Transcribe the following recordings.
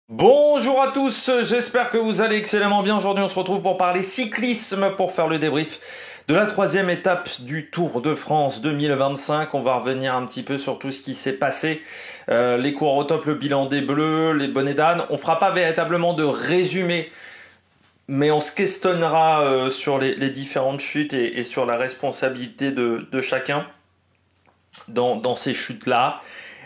Bonjour à tous, j'espère que vous allez excellemment bien. Aujourd'hui on se retrouve pour parler cyclisme, pour faire le débrief de la troisième étape du Tour de France 2025. On va revenir un petit peu sur tout ce qui s'est passé, les coureurs au top, le bilan des Bleus, les bonnets d'âne. On fera pas véritablement de résumé, mais on se questionnera sur les différentes chutes et sur la responsabilité de chacun dans ces chutes-là.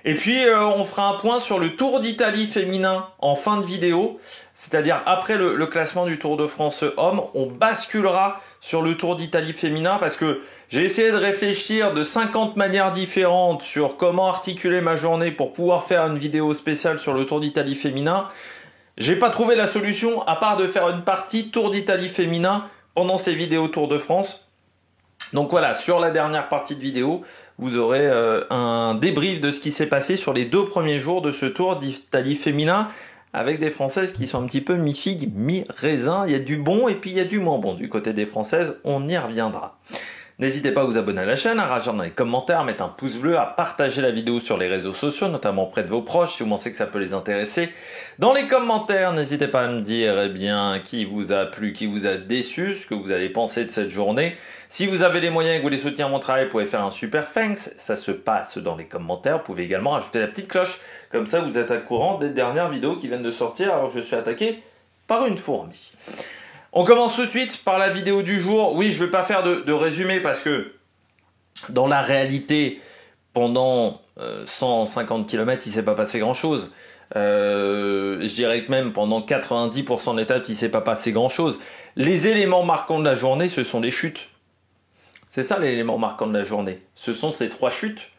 Et puis on fera un point sur le Tour d'Italie féminin en fin de vidéo, c'est-à-dire après le classement du Tour de France homme, on basculera sur le Tour d'Italie féminin parce que j'ai essayé de réfléchir de 50 manières différentes sur comment articuler ma journée pour pouvoir faire une vidéo spéciale sur le Tour d'Italie féminin. J'ai pas trouvé la solution à part de faire une partie Tour d'Italie féminin pendant ces vidéos Tour de France. Donc voilà, sur la dernière partie de vidéo, vous aurez un débrief de ce qui s'est passé sur les 2 premiers jours de ce Tour d'Italie féminin avec des Françaises qui sont un petit peu mi-figue, mi-raisin. Il y a du bon et puis il y a du moins bon du côté des Françaises, on y reviendra. N'hésitez pas à vous abonner à la chaîne, à réagir dans les commentaires, à mettre un pouce bleu, à partager la vidéo sur les réseaux sociaux, notamment auprès de vos proches, si vous pensez que ça peut les intéresser. Dans les commentaires, n'hésitez pas à me dire qui vous a plu, qui vous a déçu, ce que vous avez pensé de cette journée. Si vous avez les moyens et que vous voulez soutenir mon travail, vous pouvez faire un super thanks, ça se passe dans les commentaires. Vous pouvez également ajouter la petite cloche, comme ça vous êtes au courant des dernières vidéos qui viennent de sortir alors que je suis attaqué par une fourmi. On commence tout de suite par la vidéo du jour. Oui, je ne vais pas faire de résumé parce que dans la réalité, pendant 150 km, il ne s'est pas passé grand-chose. Je dirais que même pendant 90% de l'étape, il ne s'est pas passé grand-chose. Les éléments marquants de la journée, ce sont les chutes. C'est ça l'élément marquant de la journée. Ce sont ces 3 chutes.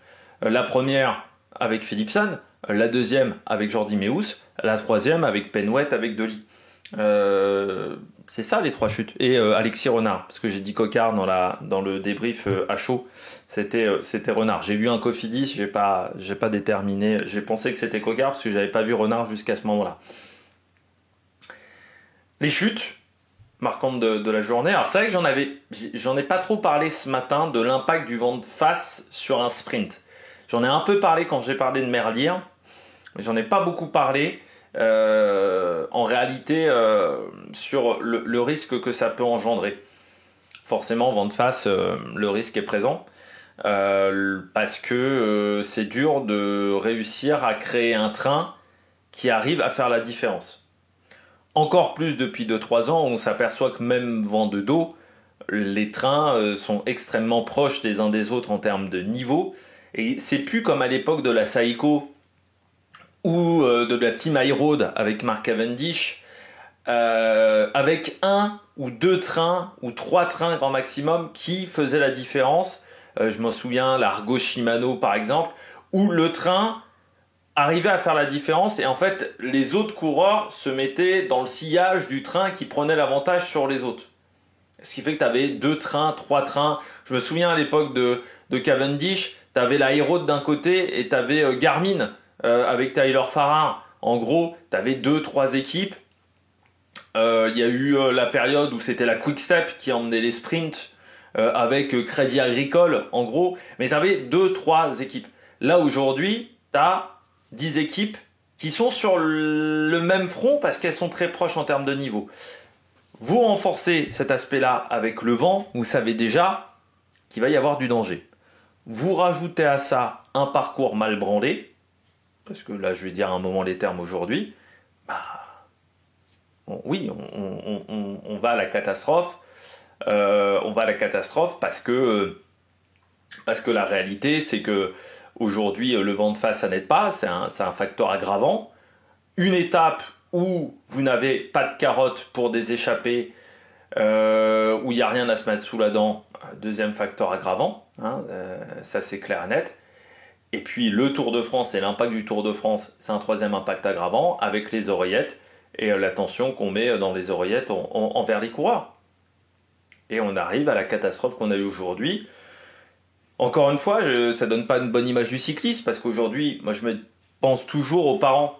La première avec Philipsen, la deuxième avec Jordi Meeus, la troisième avec Penwet, avec Dely. C'est ça les 3 chutes. Et Alexis Renard, parce que j'ai dit Cocard dans le débrief à chaud, c'était Renard. J'ai vu un Cofidis, j'ai pas déterminé, j'ai pensé que c'était Cocard parce que j'avais pas vu Renard jusqu'à ce moment-là. Les chutes marquantes de la journée. Alors c'est vrai que j'en ai pas trop parlé ce matin de l'impact du vent de face sur un sprint. J'en ai un peu parlé quand j'ai parlé de Merlier, mais j'en ai pas beaucoup parlé. En réalité sur le risque que ça peut engendrer. Forcément, vent de face, le risque est présent parce que c'est dur de réussir à créer un train qui arrive à faire la différence. Encore plus depuis 2-3 ans où on s'aperçoit que même vent de dos, les trains sont extrêmement proches des uns des autres en termes de niveau et c'est plus comme à l'époque de la Saïko ou de la Team High Road avec Mark Cavendish, avec 1 ou 2 trains ou 3 trains grand maximum qui faisaient la différence. Je m'en souviens, l'Argo Shimano par exemple, où le train arrivait à faire la différence et en fait les autres coureurs se mettaient dans le sillage du train qui prenait l'avantage sur les autres. Ce qui fait que tu avais 2 trains, 3 trains. Je me souviens à l'époque de Cavendish, tu avais la High Road d'un côté et tu avais Garmin avec Tyler Farrar. En gros, tu avais 2-3 équipes. Il y a eu la période où c'était la Quick Step qui emmenait les sprints avec Crédit Agricole, en gros. Mais tu avais 2-3 équipes. Là, aujourd'hui, tu as 10 équipes qui sont sur le même front parce qu'elles sont très proches en termes de niveau. Vous renforcez cet aspect-là avec le vent, vous savez déjà qu'il va y avoir du danger. Vous rajoutez à ça un parcours mal branlé, parce que là je vais dire à un moment les termes aujourd'hui, oui, on va à la catastrophe. On va à la catastrophe parce que la réalité c'est que aujourd'hui le vent de face ça n'aide pas, c'est un facteur aggravant. Une étape où vous n'avez pas de carotte pour des échappées, où il n'y a rien à se mettre sous la dent, deuxième facteur aggravant, ça c'est clair et net. Et puis le Tour de France et l'impact du Tour de France, c'est un troisième impact aggravant avec les oreillettes et la tension qu'on met dans les oreillettes envers les coureurs. Et on arrive à la catastrophe qu'on a eue aujourd'hui. Encore une fois, ça donne pas une bonne image du cycliste parce qu'aujourd'hui, moi je me pense toujours aux parents.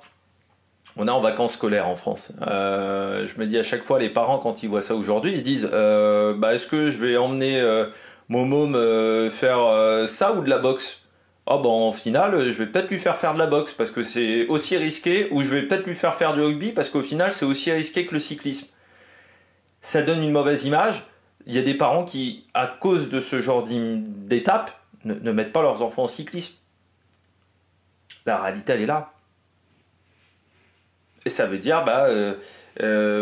On est en vacances scolaires en France. Je me dis à chaque fois, les parents, quand ils voient ça aujourd'hui, ils se disent est-ce que je vais emmener mon môme faire ça ou de la boxe? oh ben en finale, je vais peut-être lui faire de la boxe parce que c'est aussi risqué, ou je vais peut-être lui faire du rugby parce qu'au final, c'est aussi risqué que le cyclisme. Ça donne une mauvaise image. Il y a des parents qui, à cause de ce genre d'étape, ne mettent pas leurs enfants en cyclisme. La réalité, elle est là. Et ça veut dire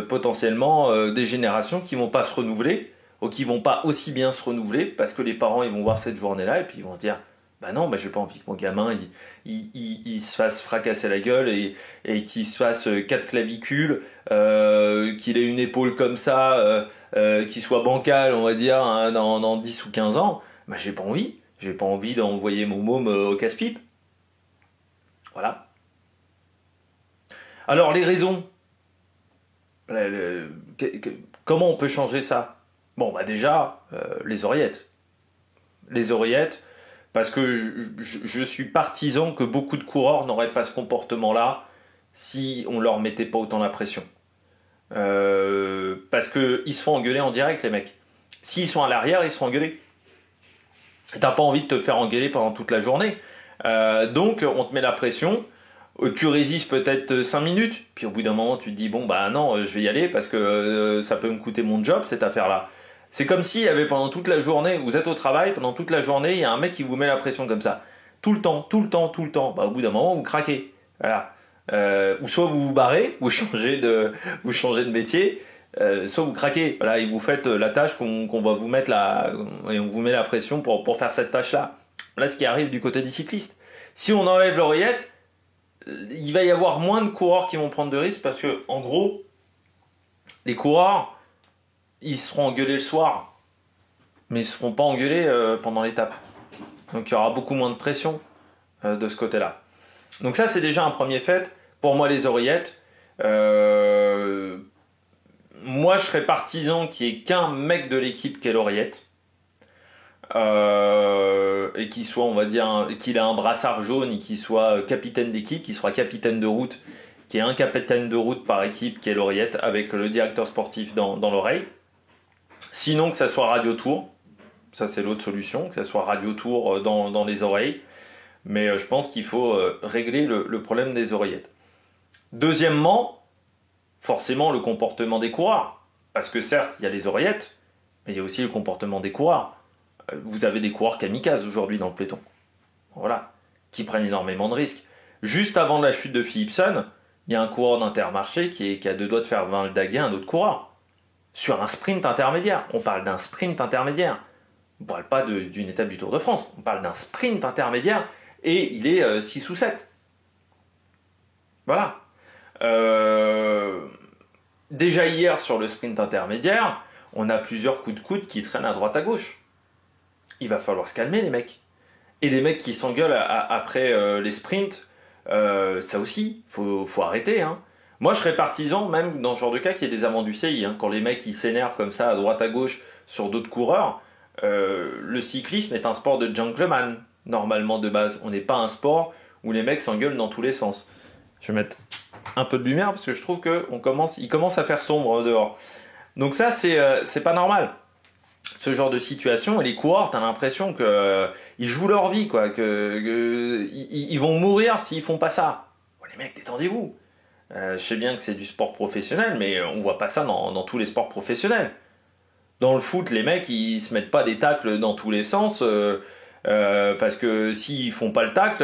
potentiellement des générations qui vont pas se renouveler, ou qui vont pas aussi bien se renouveler, parce que les parents ils vont voir cette journée-là et puis ils vont se dire bah non, bah j'ai pas envie que mon gamin il se fasse fracasser la gueule et qu'il se fasse 4 clavicules, qu'il ait une épaule comme ça, qu'il soit bancal, on va dire, hein, dans 10 ou 15 ans. Bah j'ai pas envie. J'ai pas envie d'envoyer mon môme au casse-pipe. Voilà. Alors les raisons, comment on peut changer ça? Bon, bah déjà, les oreillettes. Les oreillettes, parce que je suis partisan que beaucoup de coureurs n'auraient pas ce comportement-là si on leur mettait pas autant la pression. Parce qu'ils se font engueuler en direct, les mecs. S'ils sont à l'arrière, ils se font engueuler. T'as pas envie de te faire engueuler pendant toute la journée. Donc, on te met la pression. Tu résistes peut-être 5 minutes, puis au bout d'un moment tu te dis bon bah non je vais y aller parce que ça peut me coûter mon job cette affaire-là. C'est comme s'il y avait pendant toute la journée, vous êtes au travail, pendant toute la journée, il y a un mec qui vous met la pression comme ça. Tout le temps, tout le temps, tout le temps. Bah, au bout d'un moment vous craquez. Voilà. Ou soit vous vous barrez, vous changez de métier, soit vous craquez. Voilà, et vous faites la tâche qu'on va vous mettre là, et on vous met la pression pour faire cette tâche-là. Là ce qui arrive du côté des cyclistes. Si on enlève l'oreillette, il va y avoir moins de coureurs qui vont prendre de risques parce que, en gros, les coureurs, ils seront engueulés le soir, mais ils ne seront pas engueulés pendant l'étape. Donc il y aura beaucoup moins de pression de ce côté-là. Donc ça, c'est déjà un premier fait. Pour moi, les oreillettes, moi, je serais partisan qu'il n'y ait qu'un mec de l'équipe qui ait l'oreillette. Et qu'il soit, on va dire, qu'il ait un brassard jaune et qu'il soit capitaine d'équipe, qu'il soit capitaine de route, qu'il y ait un capitaine de route par équipe qui ait l'oreillette avec le directeur sportif dans l'oreille. Sinon, que ça soit radio tour, ça c'est l'autre solution, que ça soit radio tour dans les oreilles. Mais je pense qu'il faut régler le problème des oreillettes. Deuxièmement, forcément le comportement des coureurs. Parce que certes, il y a les oreillettes, mais il y a aussi le comportement des coureurs. Vous avez des coureurs kamikazes aujourd'hui dans le peloton. Voilà. Qui prennent énormément de risques. Juste avant la chute de Philipsen, il y a un coureur d'Intermarché qui a 2 doigts de faire valdaguer un autre coureur. Sur un sprint intermédiaire. On parle d'un sprint intermédiaire. On ne parle pas d'une étape du Tour de France. On parle d'un sprint intermédiaire et il est 6 ou 7. Voilà. Déjà hier sur le sprint intermédiaire, on a plusieurs coups de coude qui traînent à droite à gauche. Il va falloir se calmer les mecs. Et des mecs qui s'engueulent après les sprints, ça aussi, faut arrêter. Hein. Moi je serais partisan, même dans ce genre de cas, qu'il y ait des amendes du CI. Hein. Quand les mecs ils s'énervent comme ça à droite à gauche sur d'autres coureurs, le cyclisme est un sport de gentleman, normalement de base. On n'est pas un sport où les mecs s'engueulent dans tous les sens. Je vais mettre un peu de lumière parce que je trouve qu'il commence à faire sombre dehors. Donc ça c'est pas normal. Ce genre de situation, et les coureurs, t'as l'impression qu'ils jouent leur vie, quoi, ils vont mourir s'ils font pas ça. Oh, les mecs, détendez-vous. Je sais bien que c'est du sport professionnel, mais on voit pas ça dans tous les sports professionnels. Dans le foot, les mecs, ils se mettent pas des tacles dans tous les sens, parce que s'ils font pas le tacle,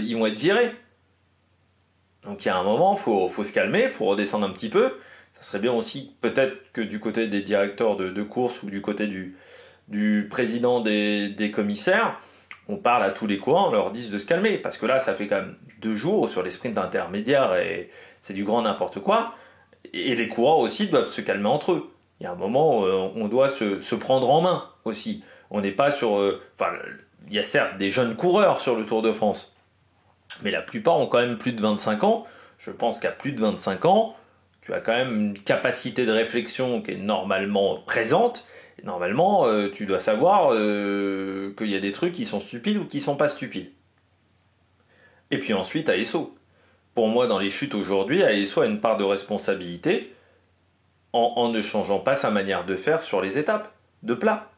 ils vont être virés. Donc il y a un moment, faut se calmer, faut redescendre un petit peu. Ça serait bien aussi, peut-être que du côté des directeurs de course ou du côté du président des commissaires, on parle à tous les coureurs, on leur dise de se calmer. Parce que là, ça fait quand même 2 jours sur les sprints intermédiaires et c'est du grand n'importe quoi. Et les coureurs aussi doivent se calmer entre eux. Il y a un moment où on doit se prendre en main aussi. On n'est pas sur... il y a certes des jeunes coureurs sur le Tour de France, mais la plupart ont quand même plus de 25 ans. Je pense qu'à plus de 25 ans, tu as quand même une capacité de réflexion qui est normalement présente. Et normalement, tu dois savoir qu'il y a des trucs qui sont stupides ou qui sont pas stupides. Et puis ensuite, ASO. Pour moi, dans les chutes aujourd'hui, ASO a une part de responsabilité en ne changeant pas sa manière de faire sur les étapes de plat.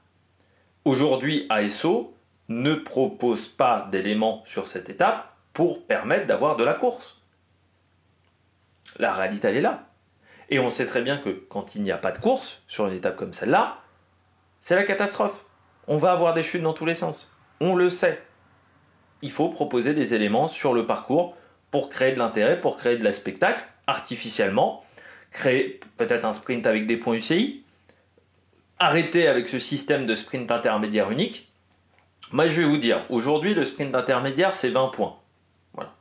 Aujourd'hui, ASO ne propose pas d'éléments sur cette étape pour permettre d'avoir de la course. La réalité, elle est là. Et on sait très bien que quand il n'y a pas de course sur une étape comme celle-là, c'est la catastrophe. On va avoir des chutes dans tous les sens. On le sait. Il faut proposer des éléments sur le parcours pour créer de l'intérêt, pour créer de la spectacle, artificiellement, créer peut-être un sprint avec des points UCI, arrêter avec ce système de sprint intermédiaire unique. Moi, je vais vous dire, aujourd'hui, le sprint intermédiaire, c'est 20 points. Voilà.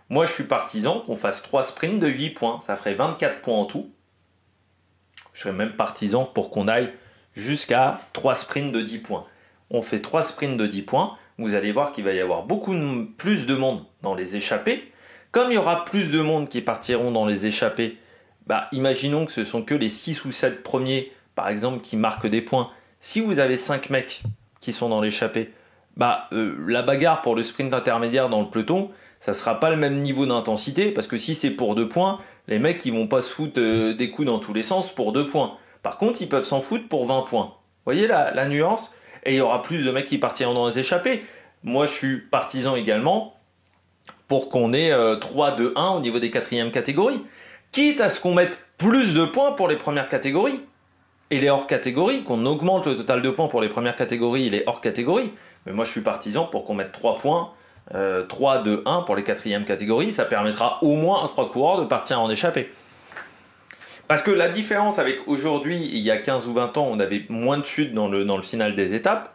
Moi, je suis partisan qu'on fasse 3 sprints de 8 points. Ça ferait 24 points en tout. Je serais même partisan pour qu'on aille jusqu'à 3 sprints de 10 points. On fait 3 sprints de 10 points. Vous allez voir qu'il va y avoir beaucoup plus de monde dans les échappées. Comme il y aura plus de monde qui partiront dans les échappées, imaginons que ce sont que les 6 ou 7 premiers, par exemple, qui marquent des points. Si vous avez 5 mecs qui sont dans l'échappée, la bagarre pour le sprint intermédiaire dans le peloton, ça ne sera pas le même niveau d'intensité, parce que si c'est pour 2 points, les mecs ils vont pas se foutre des coups dans tous les sens pour 2 points. Par contre, ils peuvent s'en foutre pour 20 points. Vous voyez la nuance? Et il y aura plus de mecs qui partiront dans les échappées. Moi, je suis partisan également pour qu'on ait 3-2-1 au niveau des quatrièmes catégories. Quitte à ce qu'on mette plus de points pour les premières catégories. Et les hors catégories, qu'on augmente le total de points pour les premières catégories et les hors catégories. Mais moi, je suis partisan pour qu'on mette 3 points, 3-2-1 pour les quatrièmes catégories. Ça permettra au moins à 3 coureurs de partir en échappée. Parce que la différence avec aujourd'hui, il y a 15 ou 20 ans, on avait moins de chutes dans le final des étapes.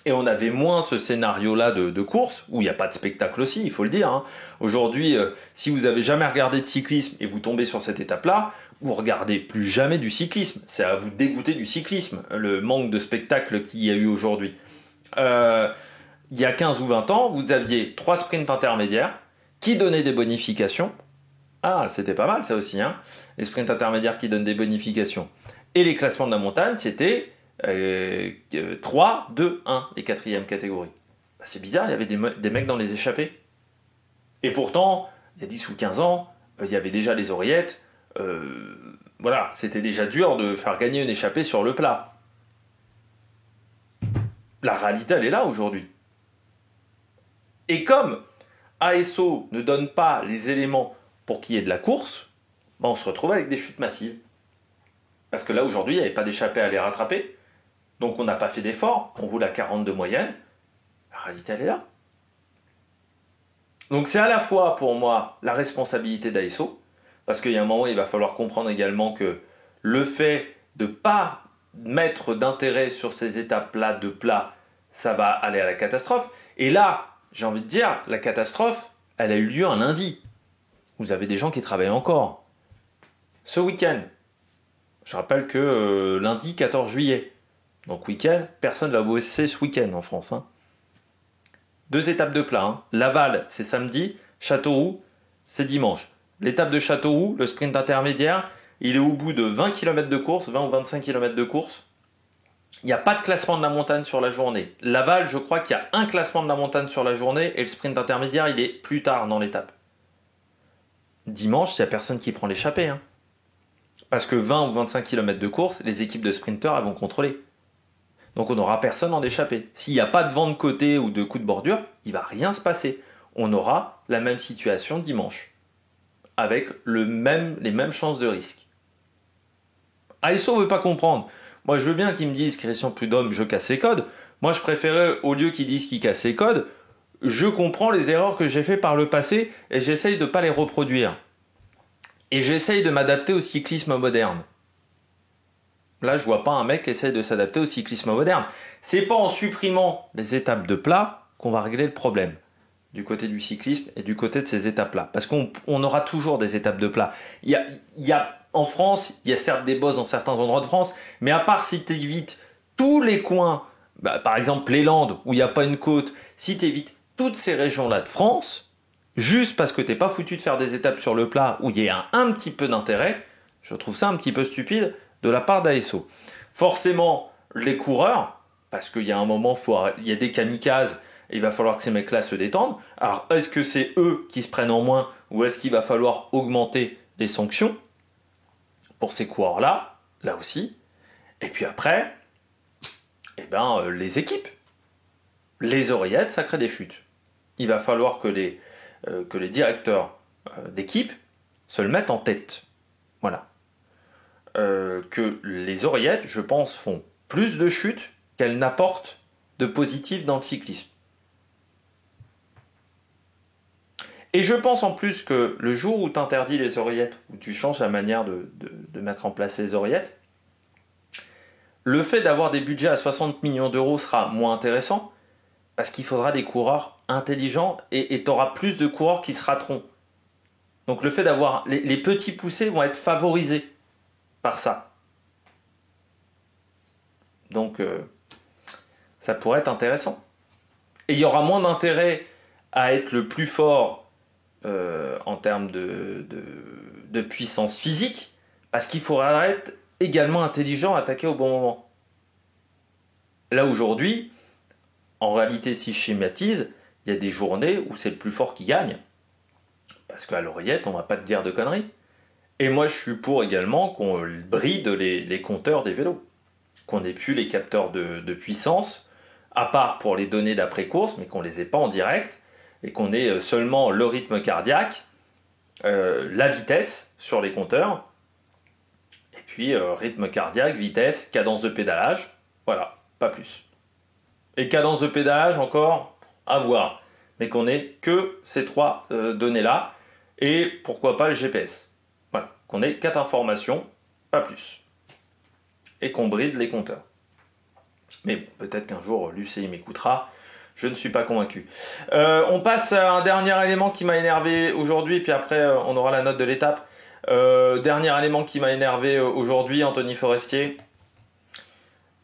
Et on avait moins ce scénario-là de course, où il n'y a pas de spectacle aussi, il faut le dire. Hein. Aujourd'hui, si vous avez jamais regardé de cyclisme et vous tombez sur cette étape-là, vous regardez plus jamais du cyclisme. C'est à vous dégoûter du cyclisme, le manque de spectacle qu'il y a eu aujourd'hui. Il y a 15 ou 20 ans, vous aviez 3 sprints intermédiaires qui donnaient des bonifications. Ah, c'était pas mal ça aussi, hein. Les sprints intermédiaires qui donnent des bonifications. Et les classements de la montagne, c'était 3, 2, 1, les quatrièmes catégories. C'est bizarre, il y avait des mecs dans les échappées. Et pourtant, il y a 10 ou 15 ans, il y avait déjà les oreillettes. Voilà, c'était déjà dur de faire gagner une échappée sur le plat. La réalité, elle est là aujourd'hui. Et comme ASO ne donne pas les éléments pour qu'il y ait de la course, on se retrouve avec des chutes massives. Parce que là, aujourd'hui, il n'y avait pas d'échappée à les rattraper. Donc, on n'a pas fait d'effort. On roule à 40 de moyenne. La réalité, elle est là. Donc, c'est à la fois, pour moi, la responsabilité d'ASO. Parce qu'il y a un moment, il va falloir comprendre également que le fait de ne pas mettre d'intérêt sur ces étapes-là de plat, ça va aller à la catastrophe. Et là, j'ai envie de dire, la catastrophe, elle a eu lieu un lundi. Vous avez des gens qui travaillent encore. Ce week-end, je rappelle que lundi 14 juillet, donc week-end, personne ne va bosser ce week-end en France. Hein. 2 étapes de plat. Hein. Laval, c'est samedi. Châteauroux, c'est dimanche. L'étape de Châteauroux, le sprint intermédiaire, il est au bout de 20 km de course, 20 ou 25 km de course. Il n'y a pas de classement de la montagne sur la journée. Laval, je crois qu'il y a un classement de la montagne sur la journée et le sprint intermédiaire, il est plus tard dans l'étape. Dimanche, il n'y a personne qui prend l'échappée. Hein. Parce que 20 ou 25 km de course, les équipes de sprinteurs elles vont contrôler. Donc on n'aura personne en échappée. S'il n'y a pas de vent de côté ou de coup de bordure, il ne va rien se passer. On aura la même situation dimanche. Avec les mêmes chances de risque. ASO ne veut pas comprendre. Moi je veux bien qu'ils me disent Christian Prudhomme, je casse les codes. Moi je préférais, au lieu qu'ils disent qu'ils cassent les codes, je comprends les erreurs que j'ai faites par le passé et j'essaye de ne pas les reproduire. Et j'essaye de m'adapter au cyclisme moderne. Là, je vois pas un mec qui essaye de s'adapter au cyclisme moderne. C'est pas en supprimant les étapes de plat qu'on va régler le problème du côté du cyclisme et du côté de ces étapes-là. Parce qu'on aura toujours des étapes de plat. En France, il y a certes des bosses dans certains endroits de France, mais à part si tu évites tous les coins, par exemple les Landes où il n'y a pas une côte, si tu évites toutes ces régions-là de France, juste parce que t'es pas foutu de faire des étapes sur le plat où il y a un petit peu d'intérêt, je trouve ça un petit peu stupide de la part d'ASO. Forcément, les coureurs, parce qu'il y a un moment, il y a des kamikazes, et il va falloir que ces mecs-là se détendent. Alors, est-ce que c'est eux qui se prennent en moins, ou est-ce qu'il va falloir augmenter les sanctions pour ces coureurs-là, là aussi. Et puis après, les équipes. les oreillettes, ça crée des chutes. Il va falloir que les directeurs d'équipe se le mettent en tête. Voilà. Que les oreillettes, je pense, font plus de chutes qu'elles n'apportent de positif dans le cyclisme. Et je pense en plus que le jour où tu interdis les oreillettes, où tu changes la manière de mettre en place les oreillettes, le fait d'avoir des budgets à 60 millions d'euros sera moins intéressant parce qu'il faudra des coureurs intelligents et tu auras plus de coureurs qui se rateront. Donc le fait d'avoir... Les petits poussés vont être favorisés par ça. Donc ça pourrait être intéressant. Et il y aura moins d'intérêt à être le plus fort en termes de puissance physique, parce qu'il faudra être également intelligent à attaquer au bon moment. Là aujourd'hui, en réalité, si je schématise, il y a des journées où c'est le plus fort qui gagne. Parce qu'à l'oreillette, on ne va pas te dire de conneries. Et moi, je suis pour également qu'on bride les compteurs des vélos. Qu'on n'ait plus les capteurs de puissance, à part pour les données d'après-course, mais qu'on ne les ait pas en direct, et qu'on ait seulement le rythme cardiaque, la vitesse sur les compteurs, et puis rythme cardiaque, vitesse, cadence de pédalage, voilà, pas plus. Et cadence de pédalage, encore, à voir. Mais qu'on ait que ces trois données-là, et pourquoi pas le GPS. Voilà, qu'on ait 4 informations, pas plus. Et qu'on bride les compteurs. Mais bon, peut-être qu'un jour, l'UCI m'écoutera, je ne suis pas convaincu. On passe à un dernier élément qui m'a énervé aujourd'hui, puis après, on aura la note de l'étape. Dernier élément qui m'a énervé aujourd'hui, Anthony Forestier.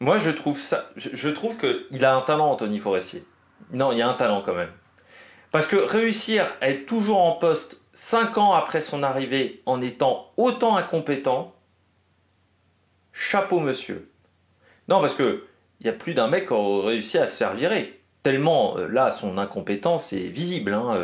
Moi, je trouve qu'il a un talent, Anthony Forestier. Non, il y a un talent quand même. Parce que réussir à être toujours en poste 5 ans après son arrivée en étant autant incompétent, chapeau monsieur. Non, parce que il y a plus d'un mec qui a réussi à se faire virer. Tellement, là, son incompétence est visible. Hein,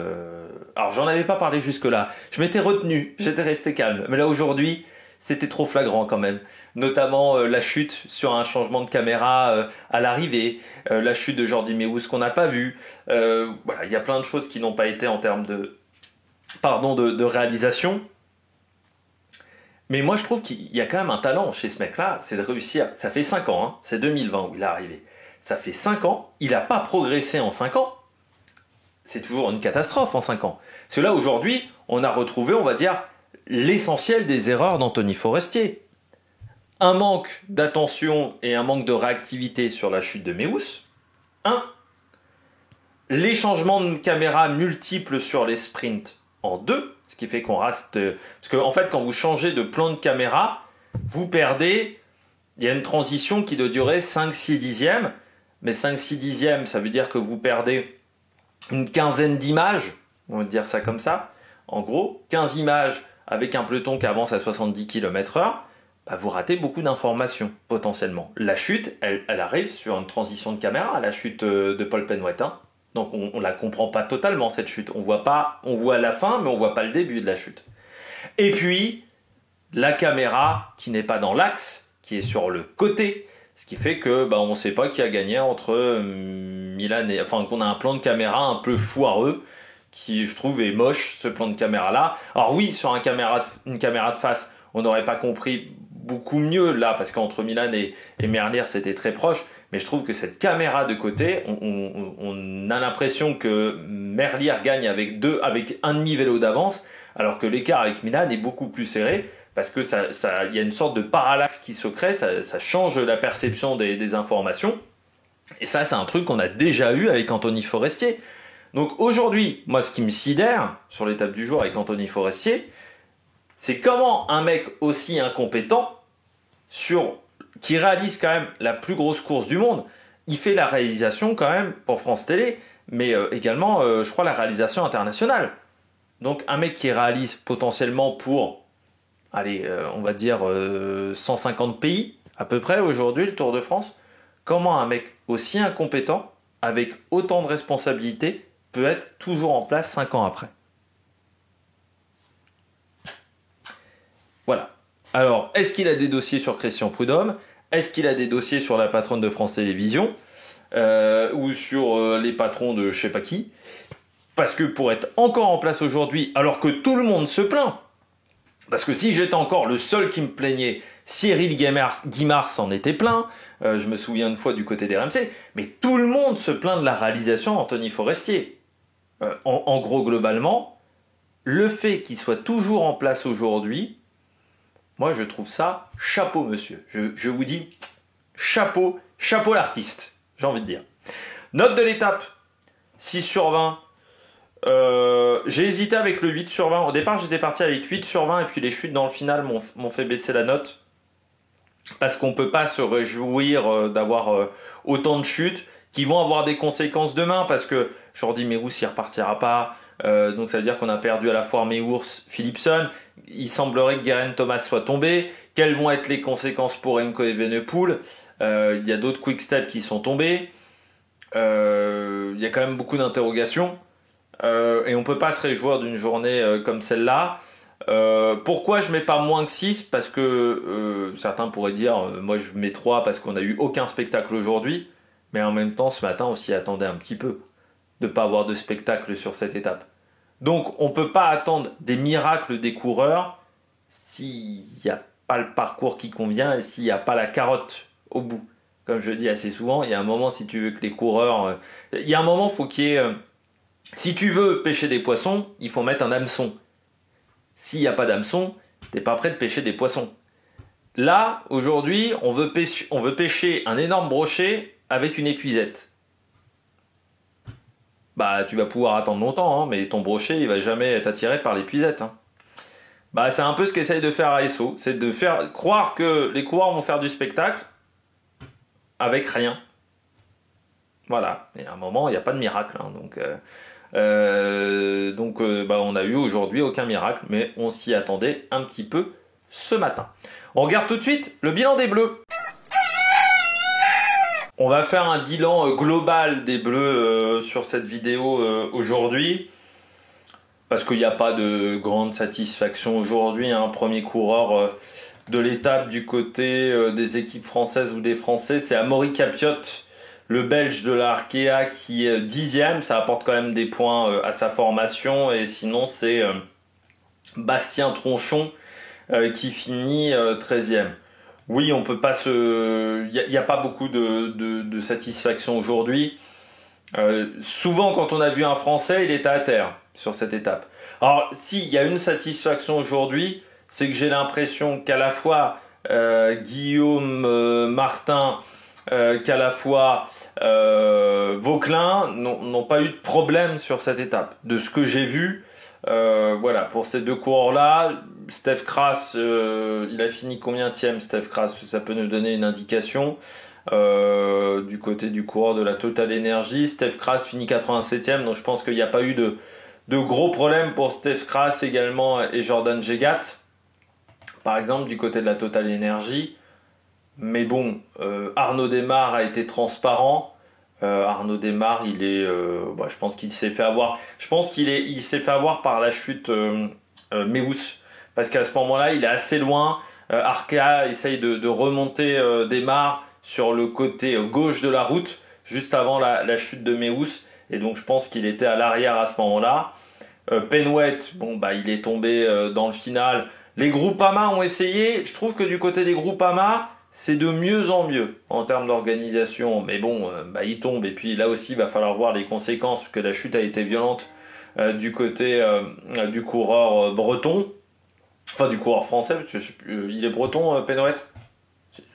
Alors, j'en avais pas parlé jusque-là. Je m'étais retenu, j'étais resté calme. Mais là, aujourd'hui, c'était trop flagrant quand même. Notamment la chute sur un changement de caméra à l'arrivée, la chute de Jordi Meeus qu'on n'a pas vu. Voilà, il y a plein de choses qui n'ont pas été en termes de réalisation. Mais moi, je trouve qu'il y a quand même un talent chez ce mec-là, c'est de réussir. Ça fait 5 ans, hein, c'est 2020 où il est arrivé. Ça fait 5 ans, il n'a pas progressé en 5 ans. C'est toujours une catastrophe en 5 ans. Parce que là, aujourd'hui, on a retrouvé, on va dire, l'essentiel des erreurs d'Anthony Forestier. Un manque d'attention et un manque de réactivité sur la chute de Meeus. 1. Les changements de caméra multiples sur les sprints en 2. Ce qui fait qu'on reste... Parce qu'en fait, quand vous changez de plan de caméra, vous perdez... Il y a une transition qui doit durer 5-6 dixièmes. Mais 5-6 dixièmes, ça veut dire que vous perdez une quinzaine d'images. On va dire ça comme ça. En gros, 15 images avec un peloton qui avance à 70 km/h. Bah, vous ratez beaucoup d'informations, potentiellement. La chute, elle arrive sur une transition de caméra, la chute de Paul Penwet. Hein. Donc on la comprend pas totalement cette chute. On voit la fin, mais on voit pas le début de la chute. Et puis la caméra qui n'est pas dans l'axe, qui est sur le côté, ce qui fait que on ne sait pas qui a gagné entre Milan et qu'on a un plan de caméra un peu foireux qui je trouve est moche ce plan de caméra là. Alors oui, sur une caméra de face, on n'aurait pas compris beaucoup mieux là parce qu'entre Milan et Merlier c'était très proche. Mais je trouve que cette caméra de côté, on a l'impression que Merlier gagne avec un demi-vélo d'avance, alors que l'écart avec Milan est beaucoup plus serré, parce que y a une sorte de parallaxe qui se crée, ça change la perception des informations. Et ça, c'est un truc qu'on a déjà eu avec Anthony Forestier. Donc aujourd'hui, moi, ce qui me sidère sur l'étape du jour avec Anthony Forestier, c'est comment un mec aussi incompétent qui réalise quand même la plus grosse course du monde. Il fait la réalisation quand même pour France Télé, mais également, je crois, la réalisation internationale. Donc un mec qui réalise potentiellement pour, on va dire 150 pays à peu près aujourd'hui le Tour de France. Comment un mec aussi incompétent, avec autant de responsabilités, peut être toujours en place 5 ans après? Voilà. Alors, est-ce qu'il a des dossiers sur Christian Prudhomme? Est-ce qu'il a des dossiers sur la patronne de France Télévisions? ou sur les patrons de je sais pas qui. Parce que pour être encore en place aujourd'hui, alors que tout le monde se plaint, parce que si j'étais encore le seul qui me plaignait, Cyril Guimard s'en était plaint, je me souviens une fois du côté des RMC, mais tout le monde se plaint de la réalisation d'Anthony Forestier. En gros, globalement, le fait qu'il soit toujours en place aujourd'hui, moi je trouve ça chapeau monsieur. Je vous dis chapeau l'artiste, j'ai envie de dire. Note de l'étape, 6 sur 20. J'ai hésité avec le 8 sur 20. Au départ, j'étais parti avec 8 sur 20 et puis les chutes dans le final m'ont fait baisser la note. Parce qu'on ne peut pas se réjouir d'avoir autant de chutes qui vont avoir des conséquences demain. Parce que Jordi Meehours, il ne repartira pas. Donc ça veut dire qu'on a perdu à la fois Meehours, Philipson. Il semblerait que Geraint Thomas soit tombé. Quelles vont être les conséquences pour Remco Evenepoel? Il y a d'autres quick-steps qui sont tombés. Il y a quand même beaucoup d'interrogations. Et on ne peut pas se réjouir d'une journée comme celle-là. Pourquoi je mets pas moins que 6? Parce que certains pourraient dire moi je mets 3 parce qu'on n'a eu aucun spectacle aujourd'hui. Mais en même temps, ce matin, on s'y attendait un petit peu de ne pas avoir de spectacle sur cette étape. Donc on ne peut pas attendre des miracles des coureurs s'il n'y a pas le parcours qui convient et s'il n'y a pas la carotte au bout. Comme je dis assez souvent, il y a un moment, si tu veux que les coureurs... il y a un moment, il faut qu'il y ait... si tu veux pêcher des poissons, il faut mettre un hameçon. S'il n'y a pas d'hameçon, tu n'es pas prêt de pêcher des poissons. Là, aujourd'hui, on veut pêcher un énorme brochet avec une épuisette. Bah, tu vas pouvoir attendre longtemps, hein, mais ton brochet, il va jamais être attiré par l'épuisette. Hein. Bah, c'est un peu ce qu'essaye de faire ASO, c'est de faire croire que les coureurs vont faire du spectacle avec rien. Voilà, et à un moment, il n'y a pas de miracle. Hein, donc, on a eu aujourd'hui aucun miracle, mais on s'y attendait un petit peu ce matin. On regarde tout de suite le bilan des Bleus. On va faire un bilan global des Bleus sur cette vidéo aujourd'hui, parce qu'il n'y a pas de grande satisfaction aujourd'hui. Un premier coureur de l'étape du côté des équipes françaises ou des Français, c'est Amaury Capiot, le Belge de la Arkea qui est 10e. Ça apporte quand même des points à sa formation. Et sinon, c'est Bastien Tronchon qui finit 13e. Oui, on peut pas se... Il n'y a pas beaucoup de satisfaction aujourd'hui. Souvent, quand on a vu un Français, il était à terre sur cette étape. Alors, s'il y a une satisfaction aujourd'hui, c'est que j'ai l'impression qu'à la fois Guillaume Martin, qu'à la fois Vauquelin n'ont pas eu de problème sur cette étape. De ce que j'ai vu, voilà, pour ces deux coureurs-là, Steph Kras, il a fini combienième, Steph Kras? Ça peut nous donner une indication. Du côté du coureur de la Total Energy, Steph Kras finit 87e, donc je pense qu'il n'y a pas eu de gros problèmes pour Steph Kras également et Jordan Jegat, par exemple, du côté de la Total Energy. Mais bon, Arnaud Démare a été transparent. Arnaud Démare, je pense qu'il s'est fait avoir. Je pense qu'il s'est fait avoir par la chute Meehours. Parce qu'à ce moment-là, il est assez loin. Arkea essaye de remonter Démare sur le côté gauche de la route, juste avant la chute de Meehours. Et donc, je pense qu'il était à l'arrière à ce moment-là. Penwet, il est tombé dans le final. Les Groupama ont essayé. Je trouve que du côté des Groupama, c'est de mieux en mieux en termes d'organisation. Mais bon, il tombe. Et puis là aussi, il va falloir voir les conséquences, parce que la chute a été violente du côté du coureur breton. Enfin, du coureur français, parce que je sais plus, il est breton, Penwet,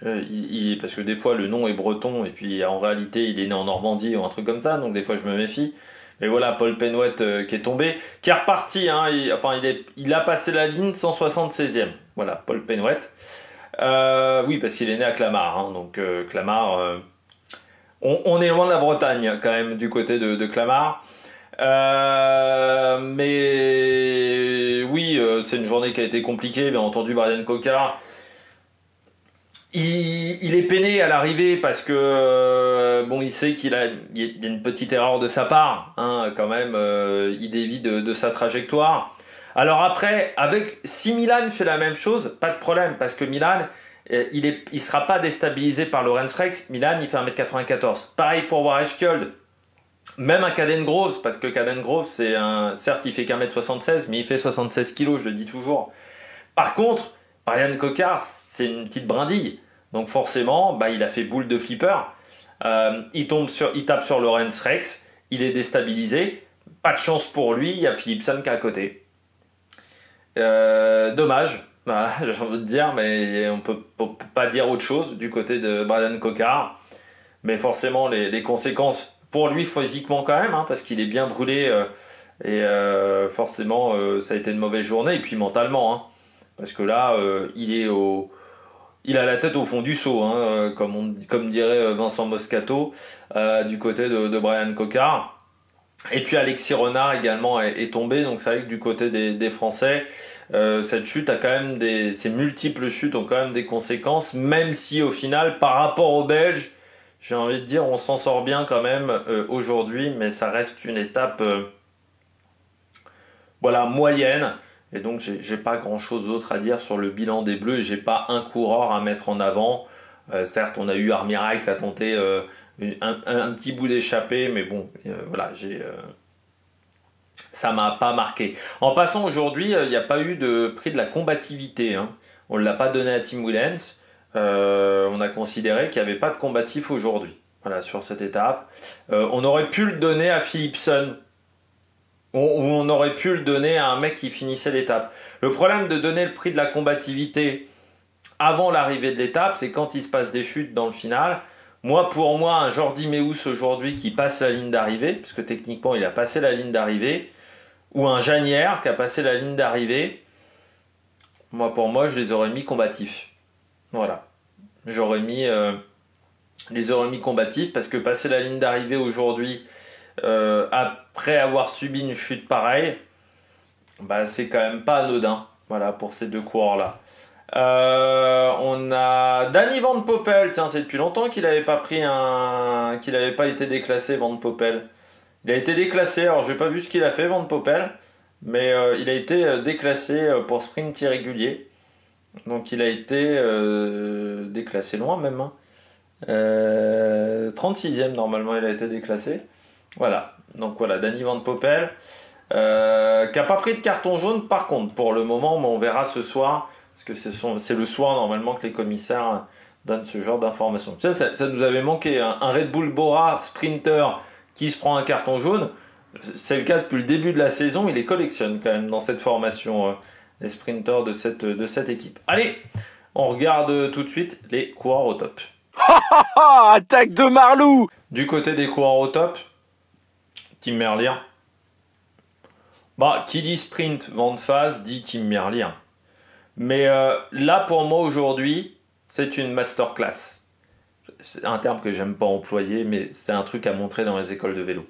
parce que des fois le nom est breton et puis en réalité il est né en Normandie ou un truc comme ça, donc des fois je me méfie. Mais voilà, Paul Penwet qui est tombé, qui est reparti, hein, il a passé la ligne 176e. Voilà, Paul Penwet. Oui, parce qu'il est né à Clamart, hein, donc Clamart, on est loin de la Bretagne quand même du côté de Clamart. Mais oui, c'est une journée qui a été compliquée. Bien entendu, Brian Cocard, il est peiné à l'arrivée parce que il sait qu'il y a une petite erreur de sa part, hein, quand même. Il dévie de sa trajectoire. Alors après, si Milan fait la même chose, pas de problème, parce que Milan il sera pas déstabilisé par Lawrence Rex. Milan, il fait 1m94. Pareil pour Wareskjold. Même un Caden Groves, parce que Caden Groves, certes, il fait qu'1m76, mais il fait 76 kg, je le dis toujours. Par contre, Brian Coquard, c'est une petite brindille. Donc forcément, il a fait boule de flipper. Il tape sur Lawrence Rex. Il est déstabilisé. Pas de chance pour lui, il y a Philipson qui est à côté. Dommage. Voilà, j'ai envie de dire, mais on peut pas dire autre chose du côté de Brian Coquard. Mais forcément, les conséquences pour lui physiquement quand même, parce qu'il est bien brûlé et forcément, ça a été une mauvaise journée. Et puis mentalement, parce que là, il a la tête au fond du seau, comme dirait Vincent Moscato, du côté de Brian Coquard. Et puis Alexis Renard également est tombé, donc c'est vrai que du côté des Français, cette chute a quand même ces multiples chutes ont quand même des conséquences, même si au final, par rapport aux Belges, j'ai envie de dire, on s'en sort bien quand même aujourd'hui, mais ça reste une étape moyenne. Et donc j'ai pas grand chose d'autre à dire sur le bilan des Bleus, et j'ai pas un coureur à mettre en avant. Certes, on a eu Armirail qui a tenté un petit bout d'échappée, mais bon, ça m'a pas marqué. En passant aujourd'hui, il n'y a pas eu de prix de la combativité. On ne l'a pas donné à Tim Willems. On a considéré qu'il n'y avait pas de combatif aujourd'hui. Voilà, sur cette étape. On aurait pu le donner à Philipson. Ou on aurait pu le donner à un mec qui finissait l'étape. Le problème de donner le prix de la combativité avant l'arrivée de l'étape, c'est quand il se passe des chutes dans le final. Pour moi, un Jordi Meeus aujourd'hui qui passe la ligne d'arrivée, parce que techniquement il a passé la ligne d'arrivée, ou un Janière qui a passé la ligne d'arrivée, pour moi, je les aurais mis combatifs. Voilà. Les aurais mis combatifs, parce que passer la ligne d'arrivée aujourd'hui, après avoir subi une chute pareille, c'est quand même pas anodin, pour ces deux coureurs-là. On a Danny Van Poppel. Tiens, c'est depuis longtemps qu'il n'avait pas été déclassé, Van Poppel. Il a été déclassé, alors je n'ai pas vu ce qu'il a fait, Van Poppel, mais il a été déclassé pour sprint irrégulier. Donc il a été déclassé loin même. 36e normalement il a été déclassé. Voilà, donc voilà, Danny Van Poppel, qui n'a pas pris de carton jaune par contre pour le moment, mais on verra ce soir. Parce que c'est le soir normalement que les commissaires donnent ce genre d'informations. Ça nous avait manqué, un Red Bull Bora sprinter qui se prend un carton jaune. C'est le cas depuis le début de la saison. Il les collectionne quand même dans cette formation, les sprinters de cette équipe. Allez, on regarde tout de suite les coureurs au top. Attaque de Marlou. Du côté des coureurs au top, Tim Merlier. Qui dit sprint vent de phase dit Tim Merlier. Mais là, pour moi, aujourd'hui, c'est une masterclass. C'est un terme que j'aime pas employer, mais c'est un truc à montrer dans les écoles de vélo.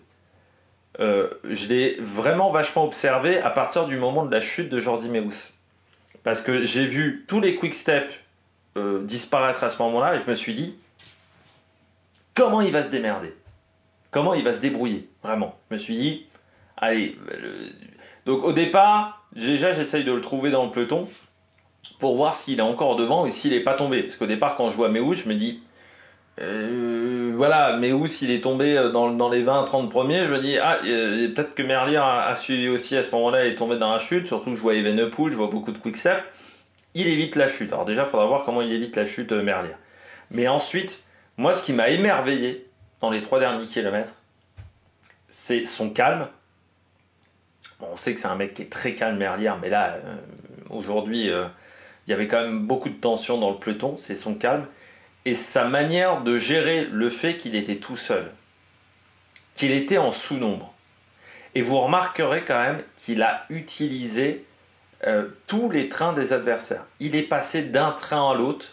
Je l'ai vraiment vachement observé à partir du moment de la chute de Jordi Meeus. Parce que j'ai vu tous les quick steps disparaître à ce moment-là, et je me suis dit, comment il va se démerder ? Comment il va se débrouiller ? Vraiment. Je me suis dit, allez. Donc au départ, déjà, j'essaye de le trouver dans le peloton, pour voir s'il est encore devant et s'il n'est pas tombé. Parce qu'au départ, quand je vois Meeus, je me dis, Meeus, il est tombé dans les 20-30 premiers. Je me dis, peut-être que Merlier a suivi aussi à ce moment-là et est tombé dans la chute. Surtout que je vois Evenepoel, je vois beaucoup de quick-step. Il évite la chute. Alors déjà, il faudra voir comment il évite la chute, Merlier. Mais ensuite, moi, ce qui m'a émerveillé dans les 3 derniers kilomètres, c'est son calme. Bon, on sait que c'est un mec qui est très calme, Merlier, mais là, aujourd'hui... il y avait quand même beaucoup de tension dans le peloton, c'est son calme, et sa manière de gérer le fait qu'il était tout seul, qu'il était en sous-nombre. Et vous remarquerez quand même qu'il a utilisé tous les trains des adversaires. Il est passé d'un train à l'autre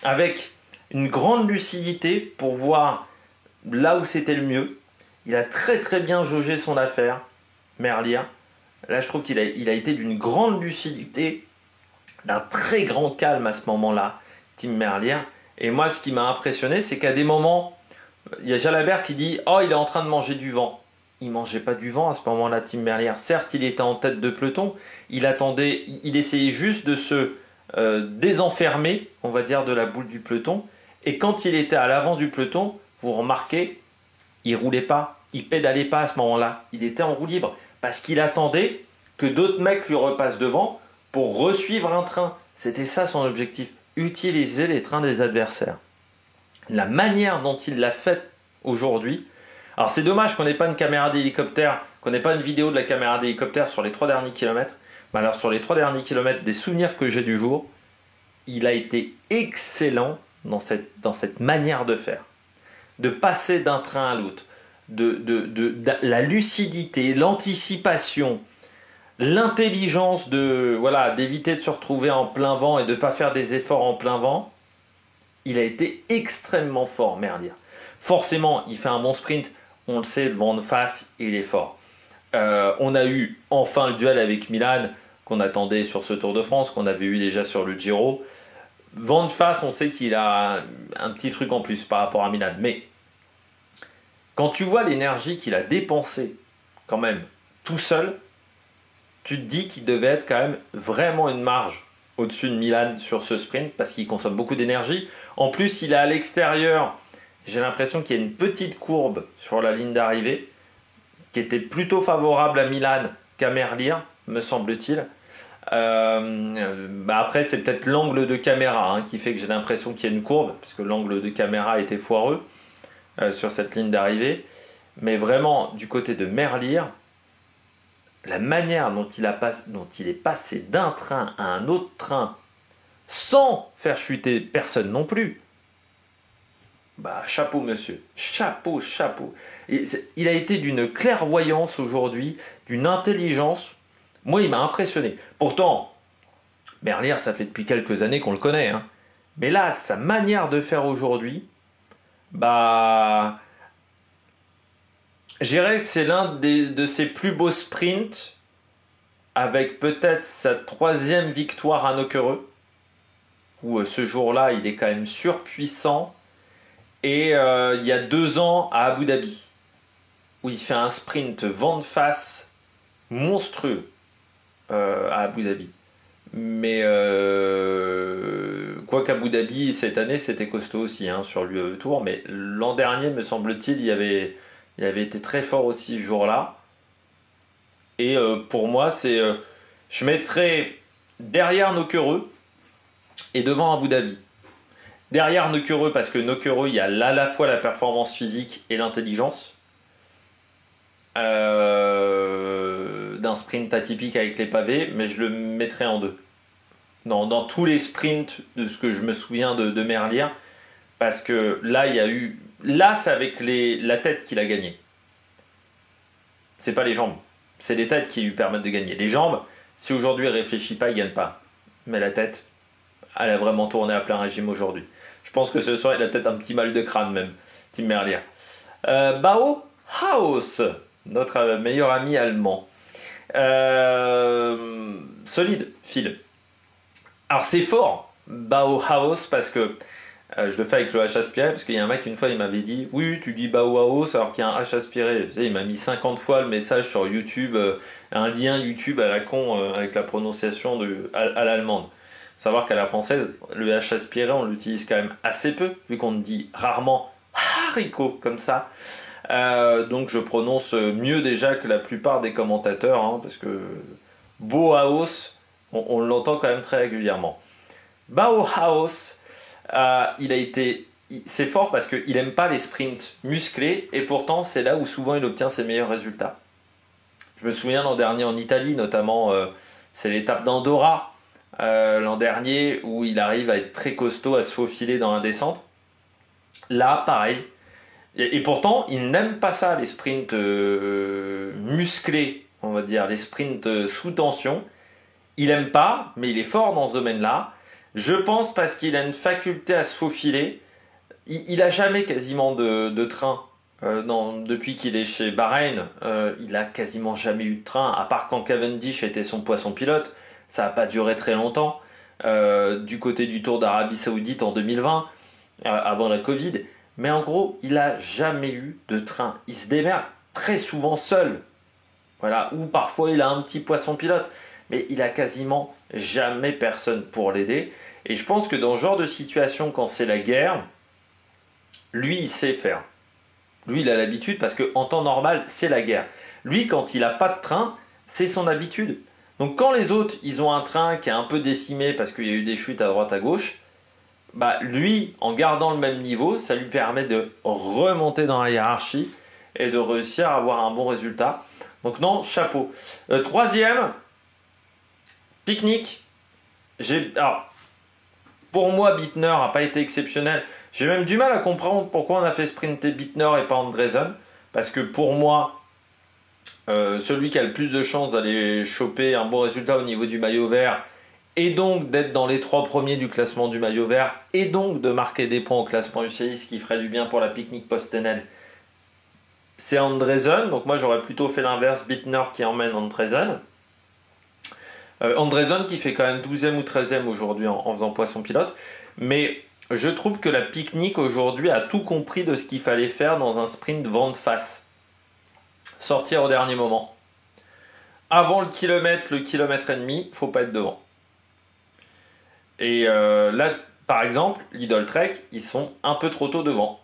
avec une grande lucidité pour voir là où c'était le mieux. Il a très très bien jaugé son affaire, Merlier. Là, je trouve qu'il a été d'une grande lucidité, d'un très grand calme à ce moment-là, Tim Merlier. Et moi, ce qui m'a impressionné, c'est qu'à des moments, il y a Jalabert qui dit « Oh, il est en train de manger du vent ». Il mangeait pas du vent à ce moment-là, Tim Merlier. Certes, il était en tête de peloton, il essayait juste de se désenfermé, on va dire, de la boule du peloton. Et quand il était à l'avant du peloton, vous remarquez, il roulait pas, il pédalait pas à ce moment-là. Il était en roue libre parce qu'il attendait que d'autres mecs lui repassent devant pour resuivre un train. C'était ça son objectif, utiliser les trains des adversaires. La manière dont il l'a fait aujourd'hui, alors c'est dommage qu'on n'ait pas une caméra d'hélicoptère, qu'on n'ait pas une vidéo de la caméra d'hélicoptère sur les 3 derniers kilomètres, mais alors sur les 3 derniers kilomètres, des souvenirs que j'ai du jour, il a été excellent dans cette manière de faire, de passer d'un train à l'autre, de la lucidité, l'anticipation, l'intelligence d'éviter de se retrouver en plein vent et de ne pas faire des efforts en plein vent. Il a été extrêmement fort, Merlier. Forcément, il fait un bon sprint, on le sait, le vent de face, il est fort. On a eu enfin le duel avec Milan qu'on attendait sur ce Tour de France, qu'on avait eu déjà sur le Giro. Vent de face, on sait qu'il a un petit truc en plus par rapport à Milan. Mais quand tu vois l'énergie qu'il a dépensée quand même tout seul, tu te dis qu'il devait être quand même vraiment une marge au-dessus de Milan sur ce sprint parce qu'il consomme beaucoup d'énergie. En plus, il est à l'extérieur. J'ai l'impression qu'il y a une petite courbe sur la ligne d'arrivée qui était plutôt favorable à Milan qu'à Merlier, me semble-t-il. Après, c'est peut-être l'angle de caméra qui fait que j'ai l'impression qu'il y a une courbe, puisque l'angle de caméra était foireux sur cette ligne d'arrivée. Mais vraiment, du côté de Merlier, la manière dont il est passé d'un train à un autre train sans faire chuter personne non plus, chapeau monsieur, chapeau. Il a été d'une clairvoyance aujourd'hui, d'une intelligence. Moi, il m'a impressionné. Pourtant, Merlier, ça fait depuis quelques années qu'on le connaît. Mais là, sa manière de faire aujourd'hui, je dirais que c'est l'un de ses plus beaux sprints, avec peut-être sa 3e victoire à Nocquereux, où ce jour-là, il est quand même surpuissant. Et il y a 2 ans à Abu Dhabi, où il fait un sprint vent de face monstrueux à Abu Dhabi. Mais quoi qu'Abu Dhabi, cette année, c'était costaud aussi sur l'UAE Tour. Mais l'an dernier, me semble-t-il, il avait été très fort aussi ce jour-là. Et pour moi, je mettrais derrière Nocquereux et devant Abu Dhabi. Derrière Nocquereux, parce que Nocquereux, il y a là à la fois la performance physique et l'intelligence d'un sprint atypique avec les pavés, mais je le mettrais en 2. Dans tous les sprints de ce que je me souviens de Merlier, parce que là, c'est avec la tête qu'il a gagné. C'est pas les jambes, c'est les têtes qui lui permettent de gagner. Les jambes, si aujourd'hui il réfléchit pas, il gagne pas. Mais la tête, elle a vraiment tourné à plein régime aujourd'hui. Je pense que ce soir, il a peut-être un petit mal de crâne même, Tim Merlier. Bauhaus, notre meilleur ami allemand. Solide, Phil. Alors c'est fort, Bauhaus, parce que je le fais avec le H aspiré, parce qu'il y a un mec une fois, il m'avait dit « Oui, tu dis Bauhaus alors qu'il y a un H aspiré. » Vous savez, il m'a mis 50 fois le message sur YouTube, un lien YouTube à la con avec la prononciation à l'allemande. Savoir qu'à la française, le H aspiré, on l'utilise quand même assez peu, vu qu'on dit rarement haricot comme ça. Donc je prononce mieux déjà que la plupart des commentateurs, parce que Bauhaus, on l'entend quand même très régulièrement. Bauhaus, c'est fort parce qu'il n'aime pas les sprints musclés, et pourtant c'est là où souvent il obtient ses meilleurs résultats. Je me souviens l'an dernier en Italie, notamment, c'est l'étape d'Andorra, l'an dernier, où il arrive à être très costaud, à se faufiler dans la descente. Là, pareil. Et pourtant, il n'aime pas ça, les sprints musclés, on va dire, les sprints sous tension. Il n'aime pas, mais il est fort dans ce domaine-là. Je pense parce qu'il a une faculté à se faufiler. Il n'a jamais quasiment de train. Depuis qu'il est chez Bahreïn, il a quasiment jamais eu de train, à part quand Cavendish était son poisson pilote. Ça n'a pas duré très longtemps. Du côté du Tour d'Arabie Saoudite en 2020, avant la Covid. Mais en gros, il n'a jamais eu de train. Il se démerde très souvent seul. Voilà. Ou parfois, il a un petit poisson pilote. mais il a quasiment jamais personne pour l'aider. Et je pense que dans ce genre de situation, quand c'est la guerre, lui, il sait faire. Lui, il a l'habitude parce qu'en temps normal, c'est la guerre. Lui, quand il n'a pas de train, c'est son habitude. Donc quand les autres, ils ont un train qui est un peu décimé parce qu'il y a eu des chutes à droite à gauche, bah lui, en gardant le même niveau, ça lui permet de remonter dans la hiérarchie et de réussir à avoir un bon résultat. Donc non, chapeau. Troisième, Picknick. Alors, pour moi, Bittner n'a pas été exceptionnel. J'ai même du mal à comprendre pourquoi on a fait sprinter Bittner et pas Andresen. Parce que pour moi, celui qui a le plus de chances d'aller choper un bon résultat au niveau du maillot vert, et donc d'être dans les 3 premiers du classement du maillot vert, et donc de marquer des points au classement UCI, ce qui ferait du bien pour la Picknick Post-Tenel, c'est Andresen. Donc moi j'aurais plutôt fait l'inverse, Bittner qui emmène Andresen. Andresen qui fait quand même 12e ou 13e aujourd'hui en faisant poisson pilote. Mais je trouve que la Picknick aujourd'hui a tout compris de ce qu'il fallait faire dans un sprint vent de face. Sortir au dernier moment. Avant le kilomètre et demi, faut pas être devant. Et là, par exemple, Lidl Trek, ils sont un peu trop tôt devant.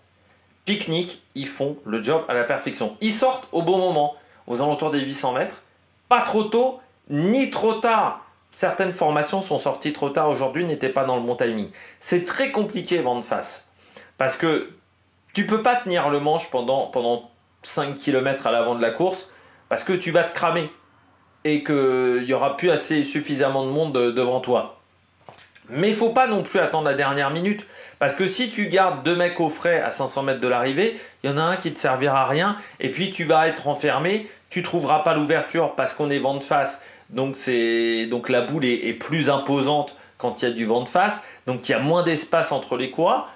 Picknick, ils font le job à la perfection. Ils sortent au bon moment, aux alentours des 800 mètres. Pas trop tôt, ni trop tard. Certaines formations sont sorties trop tard aujourd'hui, n'étaient pas dans le bon timing. C'est très compliqué vent de face. Parce que tu peux pas tenir le manche pendant 5 km à l'avant de la course, parce que tu vas te cramer. Et qu'il n'y aura plus suffisamment de monde devant toi. Mais il ne faut pas non plus attendre la dernière minute. Parce que si tu gardes 2 mecs au frais à 500 mètres de l'arrivée, il y en a un qui ne te servira à rien. Et puis tu vas être enfermé. Tu ne trouveras pas l'ouverture parce qu'on est vent de face. Donc la boule est plus imposante quand il y a du vent de face. Donc il y a moins d'espace entre les coureurs.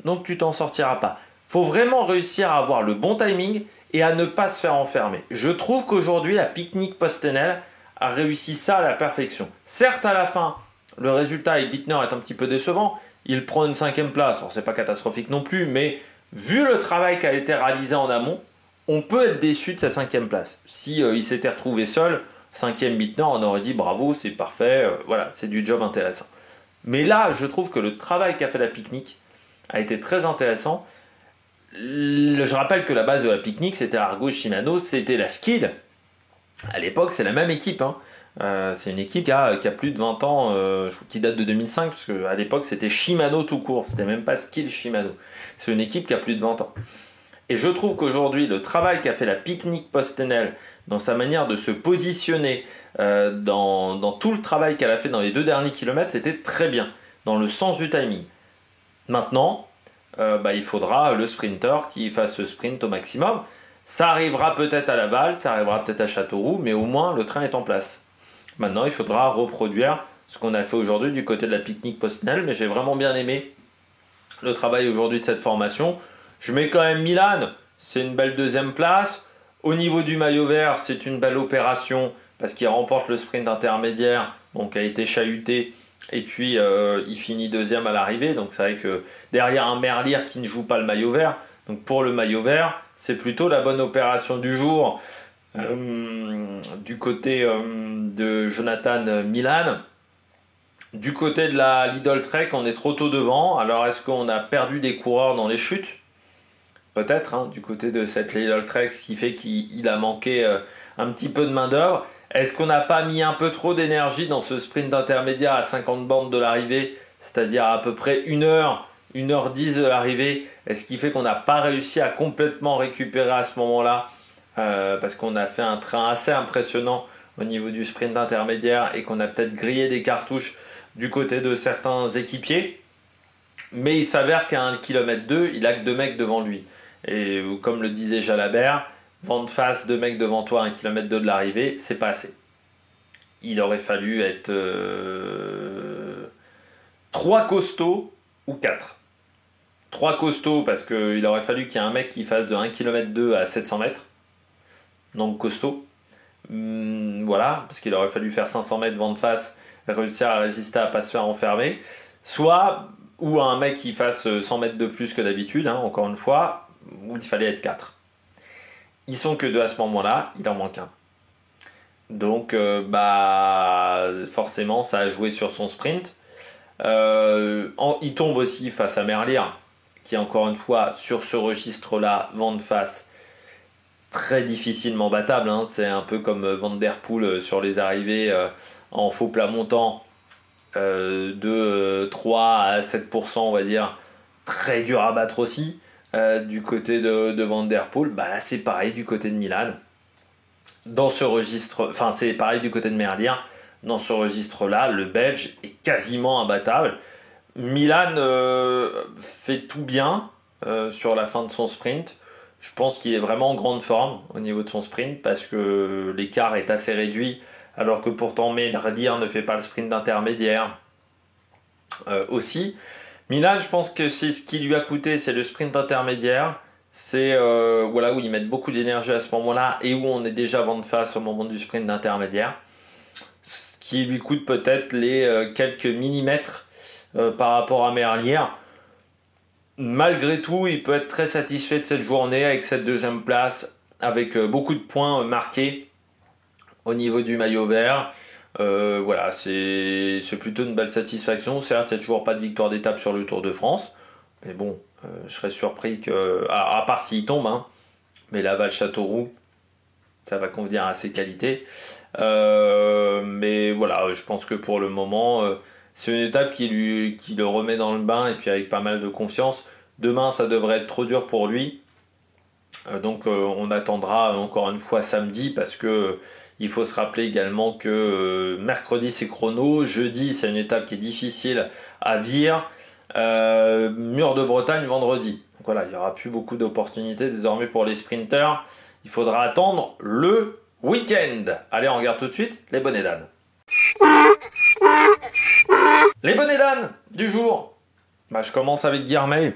Donc tu t'en sortiras pas. Il faut vraiment réussir à avoir le bon timing et à ne pas se faire enfermer. Je trouve qu'aujourd'hui, la Picknick Post-Tenel a réussi ça à la perfection. Certes, à la fin, le résultat avec Bittner est un petit peu décevant. Il prend une 5e place. Alors, c'est pas catastrophique non plus, mais vu le travail qui a été réalisé en amont, on peut être déçu de sa 5e place. Si il s'était retrouvé seul, 5e Bittner, on aurait dit bravo, c'est parfait, voilà, c'est du job intéressant. Mais là, je trouve que le travail qu'a fait la Picknick a été très intéressant. Je rappelle que la base de la Picknick, c'était l'Argo Shimano, c'était la Skid. À l'époque, c'est la même équipe. C'est une équipe qui a plus de 20 ans, qui date de 2005, parce qu'à l'époque, c'était Shimano tout court. C'était même pas Skid Shimano. C'est une équipe qui a plus de 20 ans. Et je trouve qu'aujourd'hui, le travail qu'a fait la Picknick Post-Tenel dans sa manière de se positionner, dans tout le travail qu'elle a fait dans les 2 derniers kilomètres, c'était très bien, dans le sens du timing. Maintenant, il faudra le sprinter qui fasse ce sprint au maximum. Ça arrivera peut-être à Laval, ça arrivera peut-être à Châteauroux, mais au moins le train est en place. Maintenant, il faudra reproduire ce qu'on a fait aujourd'hui du côté de la Picknick Post-Tenel, mais j'ai vraiment bien aimé le travail aujourd'hui de cette formation. Je mets quand même Milan, c'est une belle 2e place. Au niveau du maillot vert, c'est une belle opération parce qu'il remporte le sprint intermédiaire, donc a été chahuté. Et puis il finit 2e à l'arrivée, donc c'est vrai que derrière un Merlier qui ne joue pas le maillot vert, donc pour le maillot vert, c'est plutôt la bonne opération du jour du côté de Jonathan Milan. Du côté de la Lidl Trek, on est trop tôt devant. Alors est-ce qu'on a perdu des coureurs dans les chutes ? Peut-être, du côté de cette Lidl Trek, ce qui fait qu'il a manqué un petit peu de main d'œuvre. Est-ce qu'on n'a pas mis un peu trop d'énergie dans ce sprint intermédiaire à 50 bornes de l'arrivée, c'est-à-dire à peu près 1h10 de l'arrivée, est-ce qui fait qu'on n'a pas réussi à complètement récupérer à ce moment-là parce qu'on a fait un train assez impressionnant au niveau du sprint intermédiaire et qu'on a peut-être grillé des cartouches du côté de certains équipiers. Mais il s'avère qu'à 1 km 2, il a que 2 mecs devant lui. Et comme le disait Jalabert, vent de face, 2 mecs devant toi à 1 km 2 de l'arrivée, c'est pas assez. Il aurait fallu être 3 costauds ou 4. 3 costauds parce qu'il aurait fallu qu'il y ait un mec qui fasse de 1 km 2 à 700 mètres. Donc costaud. Voilà, parce qu'il aurait fallu faire 500 mètres vent de face, réussir à résister à ne pas se faire enfermer. Soit, ou un mec qui fasse 100 mètres de plus que d'habitude, encore une fois, où il fallait être 4. Ils sont que 2 à ce moment-là, il en manque un. Donc, forcément, ça a joué sur son sprint. Il tombe aussi face à Merlier, qui encore une fois, sur ce registre-là, vent de face, très difficilement battable. Hein. C'est un peu comme Van Der Poel sur les arrivées en faux plat montant de 3 à 7%, on va dire. Très dur à battre aussi. Du côté de Van Der Poel, là c'est pareil du côté de Milan. Dans ce registre, enfin c'est pareil du côté de Merlier. Dans ce registre-là, le Belge est quasiment imbattable. Milan fait tout bien sur la fin de son sprint. Je pense qu'il est vraiment en grande forme au niveau de son sprint parce que l'écart est assez réduit, alors que pourtant Merlier ne fait pas le sprint d'intermédiaire aussi. Milan, je pense que c'est ce qui lui a coûté, c'est le sprint intermédiaire. C'est où ils mettent beaucoup d'énergie à ce moment-là et où on est déjà vent de face au moment du sprint d'intermédiaire. Ce qui lui coûte peut-être les quelques millimètres par rapport à Merlier. Malgré tout, il peut être très satisfait de cette journée avec cette deuxième place, avec beaucoup de points marqués au niveau du maillot vert. C'est plutôt une belle satisfaction. Certes, il n'y a toujours pas de victoire d'étape sur le Tour de France. Mais bon, je serais surpris que, à part s'il tombe, hein, mais Laval-Châteauroux, ça va convenir à ses qualités. Mais voilà, je pense que pour le moment, c'est une étape qui le remet dans le bain et puis avec pas mal de confiance. Demain, ça devrait être trop dur pour lui. Donc on attendra encore une fois samedi parce que il faut se rappeler également que mercredi c'est chrono, jeudi c'est une étape qui est difficile à Vire, Mur de Bretagne vendredi. Donc voilà, il n'y aura plus beaucoup d'opportunités désormais pour les sprinters. Il faudra attendre le week-end. Allez, on regarde tout de suite les bonnets d'âne. Les bonnets d'âne du jour. Je commence avec Guilhermet.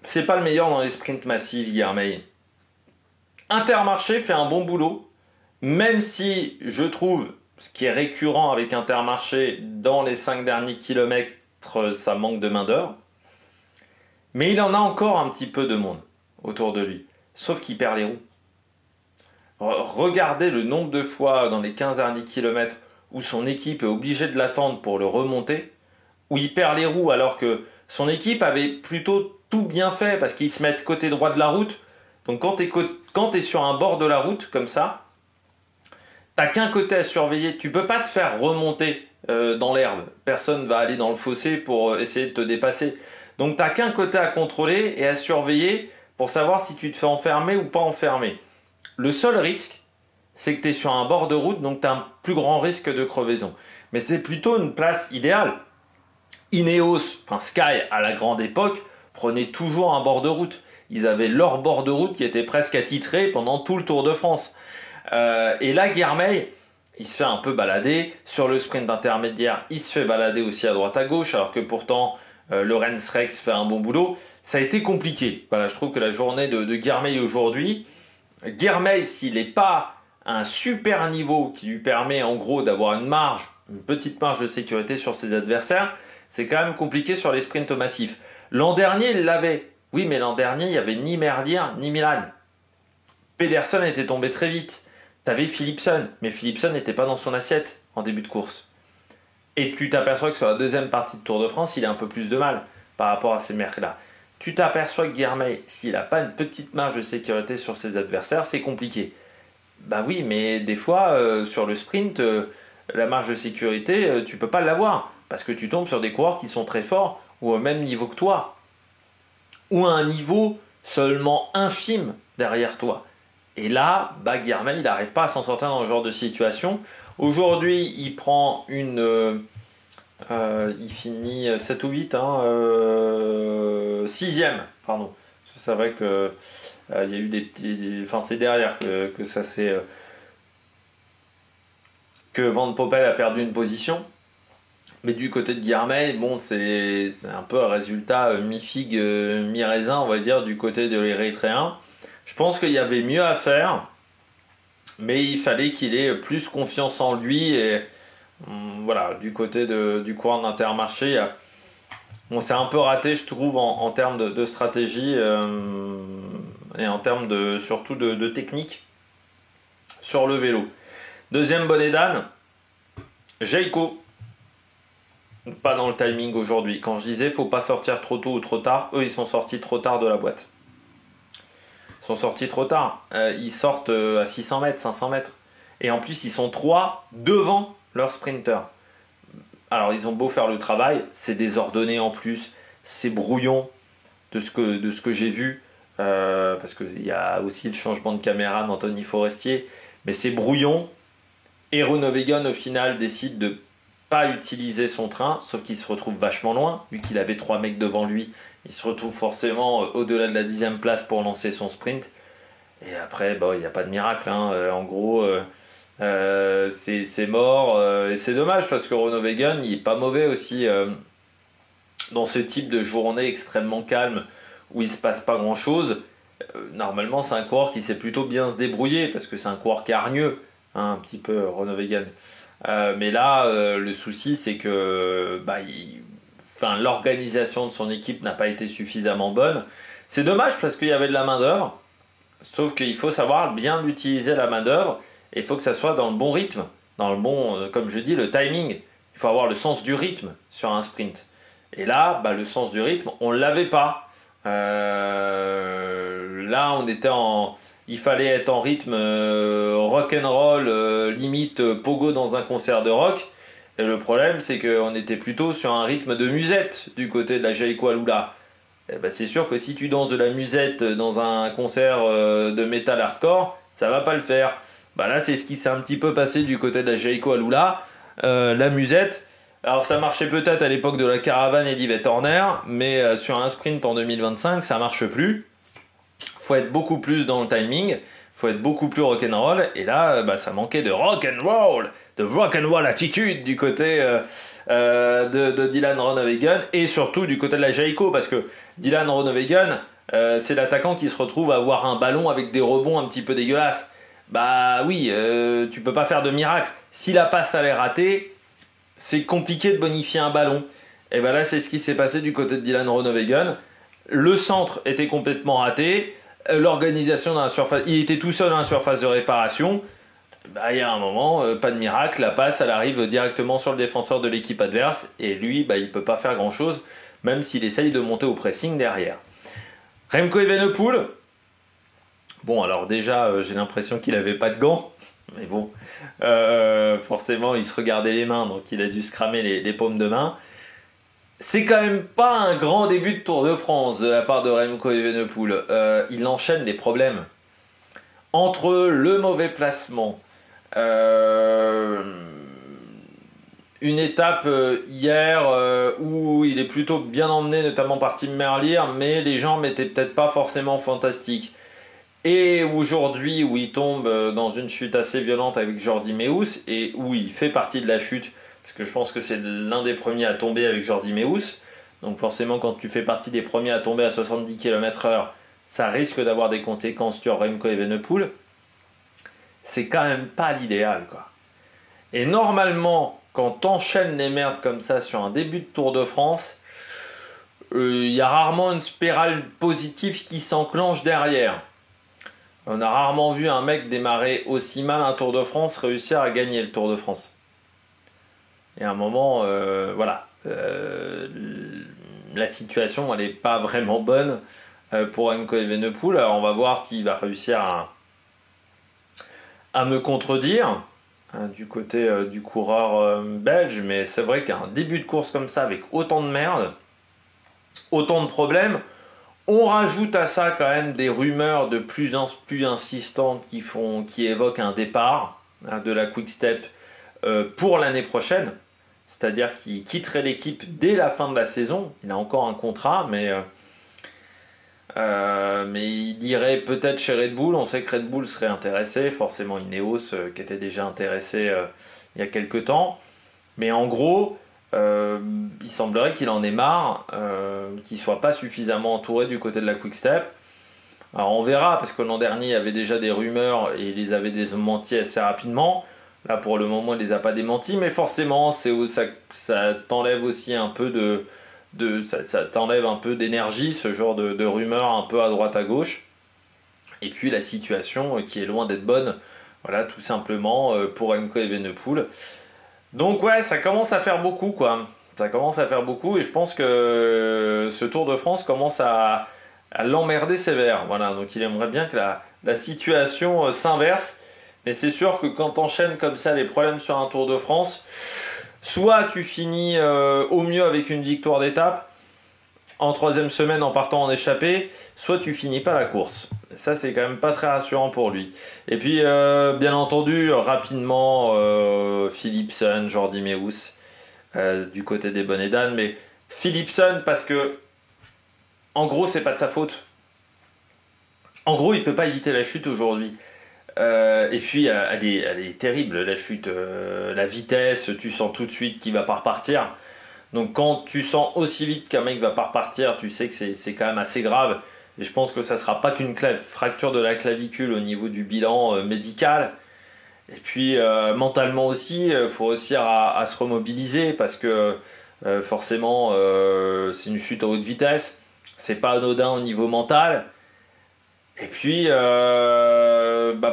C'est pas le meilleur dans les sprints massifs, Guilhermet. Intermarché fait un bon boulot, même si je trouve ce qui est récurrent avec Intermarché dans les 5 derniers kilomètres, ça manque de main d'œuvre. Mais il en a encore un petit peu de monde autour de lui, sauf qu'il perd les roues. Regardez le nombre de fois dans les 15 derniers kilomètres où son équipe est obligée de l'attendre pour le remonter, où il perd les roues alors que son équipe avait plutôt tout bien fait parce qu'ils se mettent côté droit de la route. Donc quand tu es sur un bord de la route comme ça, t'as qu'un côté à surveiller. Tu peux pas te faire remonter dans l'herbe. Personne va aller dans le fossé pour essayer de te dépasser. Donc t'as qu'un côté à contrôler et à surveiller pour savoir si tu te fais enfermer ou pas enfermer. Le seul risque, c'est que tu es sur un bord de route, donc tu as un plus grand risque de crevaison. Mais c'est plutôt une place idéale. Ineos, enfin Sky à la grande époque, prenait toujours un bord de route. Ils avaient leur bord de route qui était presque attitré pendant tout le Tour de France. Et là, Guilhermet, il se fait un peu balader. Sur le sprint d'intermédiaire, il se fait balader aussi à droite à gauche, alors que pourtant, Lorenz Rex fait un bon boulot. Ça a été compliqué. Voilà, je trouve que la journée de Guilhermet aujourd'hui, Guilhermet, s'il n'est pas à un super niveau qui lui permet en gros d'avoir une petite marge de sécurité sur ses adversaires, c'est quand même compliqué sur les sprints massifs. L'an dernier, il l'avait. Oui, mais l'an dernier, il n'y avait ni Merlier, ni Milan. Pedersen était tombé très vite. T'avais Philipsen, mais Philipsen n'était pas dans son assiette en début de course. Et tu t'aperçois que sur la deuxième partie de Tour de France, il a un peu plus de mal par rapport à ces mecs-là. Tu t'aperçois que Guilhermet, s'il n'a pas une petite marge de sécurité sur ses adversaires, c'est compliqué. Bah oui, mais des fois, sur le sprint, la marge de sécurité, tu peux pas l'avoir. Parce que tu tombes sur des coureurs qui sont très forts ou au même niveau que toi. Ou à un niveau seulement infime derrière toi. Et là, Guilhermet, il n'arrive pas à s'en sortir dans ce genre de situation. Aujourd'hui, il prend il finit 7 ou 8, 6e, pardon. C'est vrai que il y a eu enfin, c'est derrière que ça s'est... que Van Poppel a perdu une position. Mais du côté de Guilhermet, bon, c'est un peu un résultat mi-figue, mi-raisin, on va dire, du côté de l'Érythréen. Je pense qu'il y avait mieux à faire, mais il fallait qu'il ait plus confiance en lui. Et voilà, du côté du coureur d'Intermarché, on s'est un peu raté, je trouve, en termes de stratégie et en termes surtout de technique. sur le vélo. Deuxième bonnet d'âne, Jayco. Pas dans le timing aujourd'hui. Quand je disais faut pas sortir trop tôt ou trop tard, eux ils sont sortis trop tard de la boîte. Ils sont sortis trop tard. Ils sortent à 600 mètres, 500 mètres. Et en plus ils sont 3 devant leur sprinter. Alors ils ont beau faire le travail, c'est désordonné en plus, c'est brouillon de ce que j'ai vu. Parce qu'il y a aussi le changement de caméra d'Anthony Forestier. Mais c'est brouillon. Et Groenewegen au final décide de pas utiliser son train, sauf qu'il se retrouve vachement loin, vu qu'il avait 3 mecs devant lui. Il se retrouve forcément au-delà de la 10e place pour lancer son sprint. Et après, il n'y a pas de miracle. En gros, c'est mort. Et c'est dommage parce que Groenewegen, il est pas mauvais aussi dans ce type de journée extrêmement calme où il se passe pas grand-chose. Normalement, c'est un coureur qui sait plutôt bien se débrouiller parce que c'est un coureur qui est hargneux, un petit peu Groenewegen. Mais là, le souci, c'est que l'organisation de son équipe n'a pas été suffisamment bonne. C'est dommage parce qu'il y avait de la main-d'œuvre, sauf qu'il faut savoir bien utiliser la main-d'œuvre et il faut que ça soit dans le bon rythme, dans le bon, comme je dis, le timing. Il faut avoir le sens du rythme sur un sprint. Et là, le sens du rythme, on ne l'avait pas. Là, il fallait être en rythme rock'n'roll, limite pogo dans un concert de rock. Et le problème, c'est qu'on était plutôt sur un rythme de musette du côté de la Jayco Alula. C'est sûr que si tu danses de la musette dans un concert de metal hardcore, ça va pas le faire. Là, c'est ce qui s'est un petit peu passé du côté de la Jayco Alula. La musette, alors ça marchait peut-être à l'époque de la Caravane et d'Yvette Horner, mais sur un sprint en 2025, ça marche plus. Faut être beaucoup plus dans le timing, faut être beaucoup plus rock'n'roll, et là, ça manquait de rock'n'roll, de rock'n'roll attitude du côté de Dylan Groenewegen, et surtout du côté de la Jayco, parce que Dylan Groenewegen, c'est l'attaquant qui se retrouve à avoir un ballon avec des rebonds un petit peu dégueulasses. Oui, tu peux pas faire de miracle. Si la passe allait rater, c'est compliqué de bonifier un ballon. Et là, c'est ce qui s'est passé du côté de Dylan Groenewegen. Le centre était complètement raté. L'organisation dans la surface, il était tout seul dans la surface de réparation. Il y a un moment, pas de miracle, la passe elle arrive directement sur le défenseur de l'équipe adverse et lui, il peut pas faire grand chose, même s'il essaye de monter au pressing derrière. Remco Evenepoel, alors déjà j'ai l'impression qu'il avait pas de gants, mais bon, forcément il se regardait les mains, donc il a dû se cramer les paumes de main. C'est quand même pas un grand début de Tour de France de la part de Remco Evenepoel. Il enchaîne les problèmes. Entre le mauvais placement, une étape hier où il est plutôt bien emmené, notamment par Tim Merlier, mais les jambes n'étaient peut-être pas forcément fantastiques. Et aujourd'hui où il tombe dans une chute assez violente avec Jordi Meeus et où il fait partie de la chute, parce que je pense que c'est l'un des premiers à tomber avec Jordi Meeus. Donc forcément, quand tu fais partie des premiers à tomber à 70 km/h, ça risque d'avoir des conséquences sur Remco Evenepoel. C'est quand même pas l'idéal, quoi. Et normalement, quand t'enchaînes les merdes comme ça sur un début de Tour de France, il y a rarement une spirale positive qui s'enclenche derrière. On a rarement vu un mec démarrer aussi mal un Tour de France réussir à gagner le Tour de France. Et à un moment, la situation elle n'est pas vraiment bonne pour Remco Evenepoel. Alors on va voir s'il va réussir à me contredire du côté du coureur belge, mais c'est vrai qu'un début de course comme ça avec autant de merde, autant de problèmes, on rajoute à ça quand même des rumeurs de plus en plus insistantes qui évoquent un départ de la Quick Step pour l'année prochaine. C'est-à-dire qu'il quitterait l'équipe dès la fin de la saison. Il a encore un contrat, mais il irait peut-être chez Red Bull. On sait que Red Bull serait intéressé, forcément Ineos qui était déjà intéressé il y a quelques temps. Mais en gros, il semblerait qu'il en ait marre, qu'il ne soit pas suffisamment entouré du côté de la Quick Step. Alors on verra, parce que l'an dernier, il y avait déjà des rumeurs et il les avait démenties assez rapidement. Là, pour le moment, il ne les a pas démentis, mais forcément, ça t'enlève aussi un peu ça t'enlève un peu d'énergie, ce genre de rumeurs un peu à droite à gauche. Et puis la situation qui est loin d'être bonne Voilà, tout simplement pour Remco Evenepoel. Donc ouais, ça commence à faire beaucoup, quoi. Ça commence à faire beaucoup et je pense que ce Tour de France commence à l'emmerder sévère. Voilà, donc il aimerait bien que la situation s'inverse. Mais c'est sûr que quand t'enchaînes comme ça les problèmes sur un Tour de France, soit tu finis au mieux avec une victoire d'étape, en troisième semaine en partant en échappée, soit tu finis pas la course. Ça, c'est quand même pas très rassurant pour lui. Et puis, bien entendu, rapidement, Philipsen, Jordi Meeus, du côté des bonnets d'âne. Mais Philipsen, parce que, en gros, c'est pas de sa faute. En gros, il peut pas éviter la chute aujourd'hui. Et puis, elle est terrible, la chute. La vitesse, tu sens tout de suite qu'il va pas repartir. Donc quand tu sens aussi vite qu'un mec va pas repartir, tu sais que c'est quand même assez grave. Et je pense que ça sera pas qu'une fracture de la clavicule au niveau du bilan médical. Et puis mentalement aussi, il faut réussir à se remobiliser parce que forcément c'est une chute à haute vitesse. C'est pas anodin au niveau mental. Et puis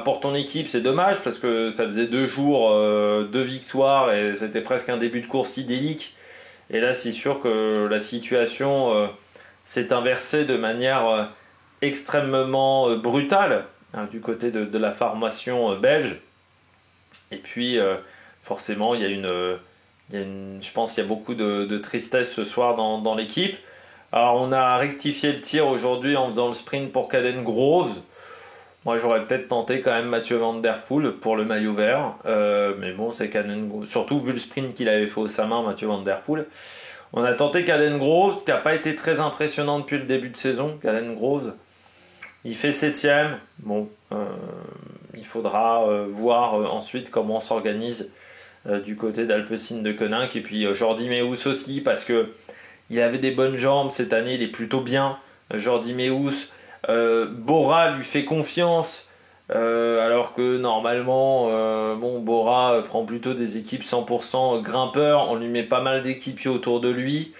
pour ton équipe c'est dommage parce que ça faisait 2 jours, 2 victoires et c'était presque un début de course idyllique. Et là, c'est sûr que la situation s'est inversée de manière extrêmement brutale du côté de la formation belge. Et puis, forcément, je pense qu'il y a beaucoup de tristesse ce soir dans l'équipe. Alors, on a rectifié le tir aujourd'hui en faisant le sprint pour Caden Groves. Moi, j'aurais peut-être tenté quand même Mathieu Van Der Poel pour le maillot vert. Mais bon, c'est Caden Groves. Surtout vu le sprint qu'il avait fait au sa main, Mathieu Van Der Poel. On a tenté Caden Groves, qui n'a pas été très impressionnant depuis le début de saison. Caden Groves, il fait 7ème. Bon, il faudra voir ensuite comment on s'organise du côté d'Alpecin de Koninck. Et puis Jordi Meeus aussi, parce que il avait des bonnes jambes cette année, il est plutôt bien. Jordi Meeus. Bora lui fait confiance alors que normalement Bora prend plutôt des équipes 100% grimpeurs, on lui met pas mal d'équipiers autour de lui,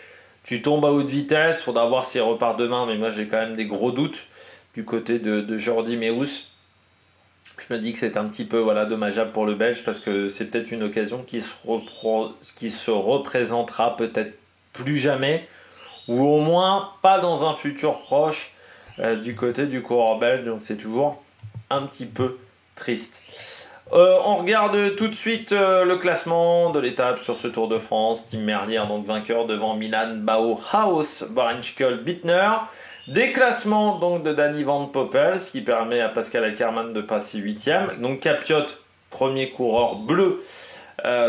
tu tombes à haute vitesse, faudra voir s'il repart demain, mais moi j'ai quand même des gros doutes du côté de Jordi Meeus. Je me dis que c'est un petit peu dommageable pour le Belge parce que c'est peut-être une occasion qui se représentera peut-être plus jamais ou au moins pas dans un futur proche du côté du coureur belge, donc c'est toujours un petit peu triste. On regarde tout de suite le classement de l'étape sur ce Tour de France. Tim Merlier, donc vainqueur devant Milan, Bauhaus, Barenschkel, Bittner. Des classements donc de Danny Van Poppel, ce qui permet à Pascal Ackermann de passer 8ème. Donc Capiot, premier coureur bleu,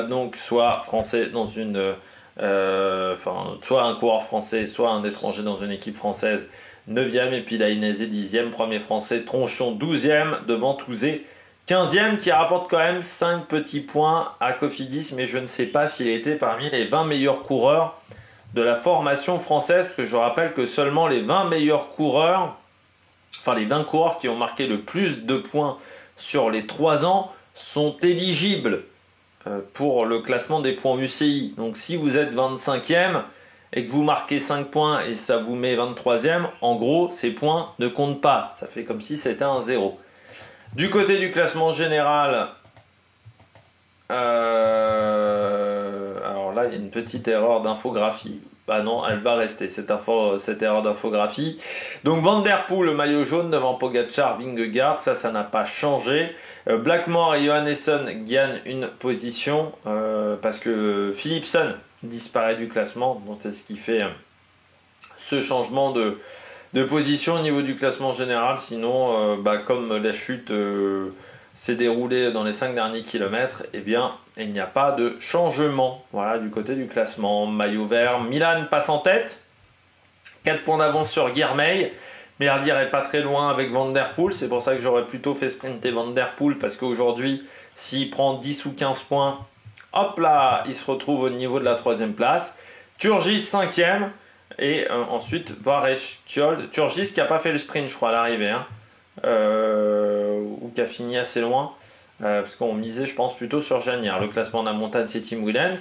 donc soit français dans une... soit un coureur français, soit un étranger dans une équipe française, 9ème, et puis Lainez 10ème, premier français, Tronchon 12ème, devant Touzé 15ème, qui rapporte quand même 5 petits points à Cofidis, mais je ne sais pas s'il était parmi les 20 meilleurs coureurs de la formation française, parce que je rappelle que seulement les 20 meilleurs coureurs, enfin les 20 coureurs qui ont marqué le plus de points sur les 3 ans, sont éligibles pour le classement des points UCI. Donc si vous êtes 25e et que vous marquez 5 points et ça vous met 23e, en gros, ces points ne comptent pas. Ça fait comme si c'était un 0. Du côté du classement général, alors là, il y a une petite erreur d'infographie. Bah non, elle va rester, cette erreur d'infographie. Donc Van Der Poel, le maillot jaune devant Pogacar, Vingegaard, ça n'a pas changé. Blackmore et Johannesson gagnent une position parce que Philipsen disparaît du classement. Donc c'est ce qui fait ce changement de position au niveau du classement général. Sinon, comme la chute s'est déroulée dans les 5 derniers kilomètres, eh bien, il n'y a pas de changement. Voilà, du côté du classement. Maillot vert, Milan passe en tête. 4 points d'avance sur Guermeil. Merlier est pas très loin avec Van Der Poel. C'est pour ça que j'aurais plutôt fait sprinter Van Der Poel, parce qu'aujourd'hui, s'il prend 10 ou 15 points, hop là, il se retrouve au niveau de la 3ème place. Turgis 5ème. Et ensuite, Barenschkel. Turgis qui n'a pas fait le sprint, je crois, à l'arrivée. Ou qui a fini assez loin. Parce qu'on misait, je pense, plutôt sur Janière. Le classement de la montagne, c'est Tim Willems,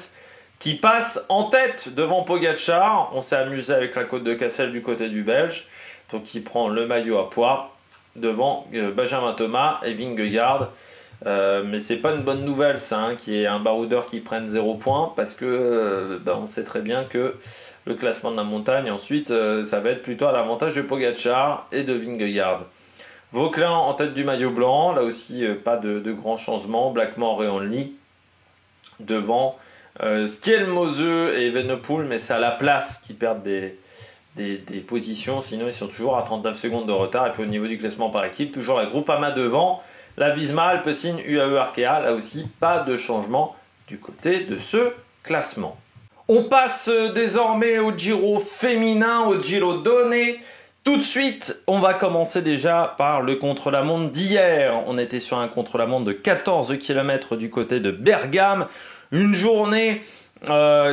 qui passe en tête devant Pogacar. On s'est amusé avec la côte de Cassel du côté du Belge. Donc il prend le maillot à pois devant Benjamin Thomas et Vingegaard. Mais c'est pas une bonne nouvelle ça, hein, qu'il y ait un baroudeur qui prenne 0 points, parce que on sait très bien que le classement de la montagne, ensuite, ça va être plutôt à l'avantage de Pogačar et de Vingegaard. Vauquelin en tête du maillot blanc, là aussi pas de grands changements, Blackmore et Only devant Skelmose et Evenepoel, mais c'est à la place qui perdent des positions, sinon ils sont toujours à 39 secondes de retard. Et puis au niveau du classement par équipe, toujours la Groupama devant, la Visma, Alpecin, UAE Arkea, là aussi pas de changement du côté de ce classement. On passe désormais au Giro féminin, au Giro Donné. Tout de suite, on va commencer déjà par le contre-la-montre d'hier. On était sur un contre-la-montre de 14 km du côté de Bergame. Une journée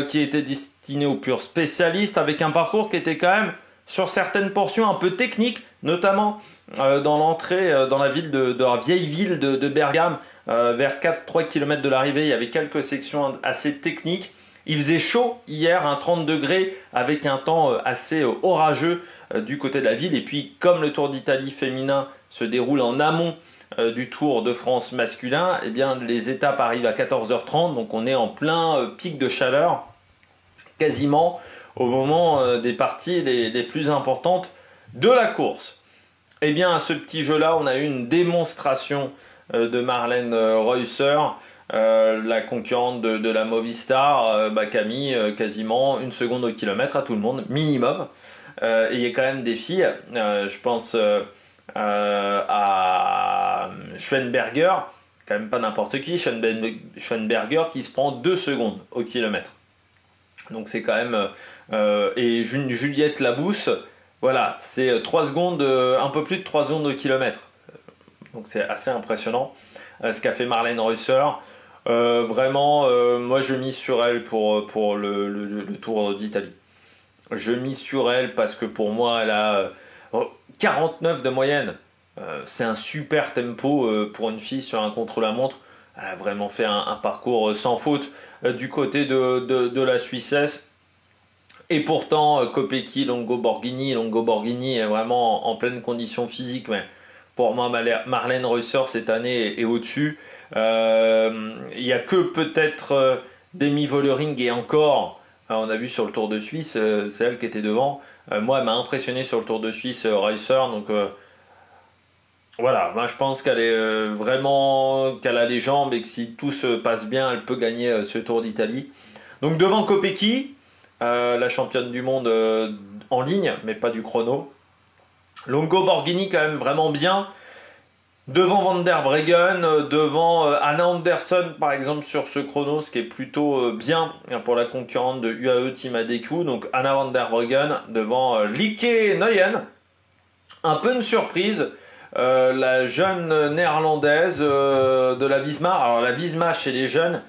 qui était destinée aux purs spécialistes, avec un parcours qui était quand même sur certaines portions un peu techniques, notamment dans l'entrée dans la ville de la vieille ville de Bergame, vers 3 km de l'arrivée. Il y avait quelques sections assez techniques. Il faisait chaud hier, 30 degrés, avec un temps assez orageux du côté de la ville. Et puis, comme le Tour d'Italie féminin se déroule en amont du Tour de France masculin, eh bien, les étapes arrivent à 14h30, donc on est en plein pic de chaleur, quasiment au moment des parties les plus importantes de la course. Eh bien, à ce petit jeu-là, on a eu une démonstration de Marlène Reusser, la concurrente de la Movistar, qui a mis quasiment 1 seconde au kilomètre à tout le monde, minimum. Et il y a quand même des filles, je pense à Schweinberger, quand même pas n'importe qui, Schweinberger qui se prend 2 secondes au kilomètre. Donc c'est quand même... et Juliette Labousse, voilà, c'est 3 secondes, un peu plus de 3 secondes au kilomètre. Donc c'est assez impressionnant ce qu'a fait Marlène Reusser. Vraiment, moi je mise sur elle pour le Tour d'Italie. Je mise sur elle parce que pour moi elle a 49 de moyenne. C'est un super tempo pour une fille sur un contre-la-montre. Elle a vraiment fait un parcours sans faute du côté de la Suissesse. Et pourtant, Kopecky, Longo Borghini est vraiment en pleine condition physique. Mais pour moi, Marlène Reusser cette année est au-dessus. Il n'y a que peut-être Demi Vollering et encore. On a vu sur le Tour de Suisse, c'est elle qui était devant. Moi, elle m'a impressionné sur le Tour de Suisse, Reusser. Donc voilà, moi je pense qu'elle est vraiment qu'elle a les jambes et que si tout se passe bien, elle peut gagner ce Tour d'Italie. Donc devant Kopecky, la championne du monde en ligne, mais pas du chrono. Longo Borghini quand même vraiment bien. Devant Van der Breggen, devant Anna Anderson par exemple sur ce chrono, ce qui est plutôt bien pour la concurrente de UAE Team ADQ. Donc Anna Van der Breggen devant Lieke Noyen. Un peu une surprise, la jeune néerlandaise de la Visma. Alors la Visma chez les jeunes,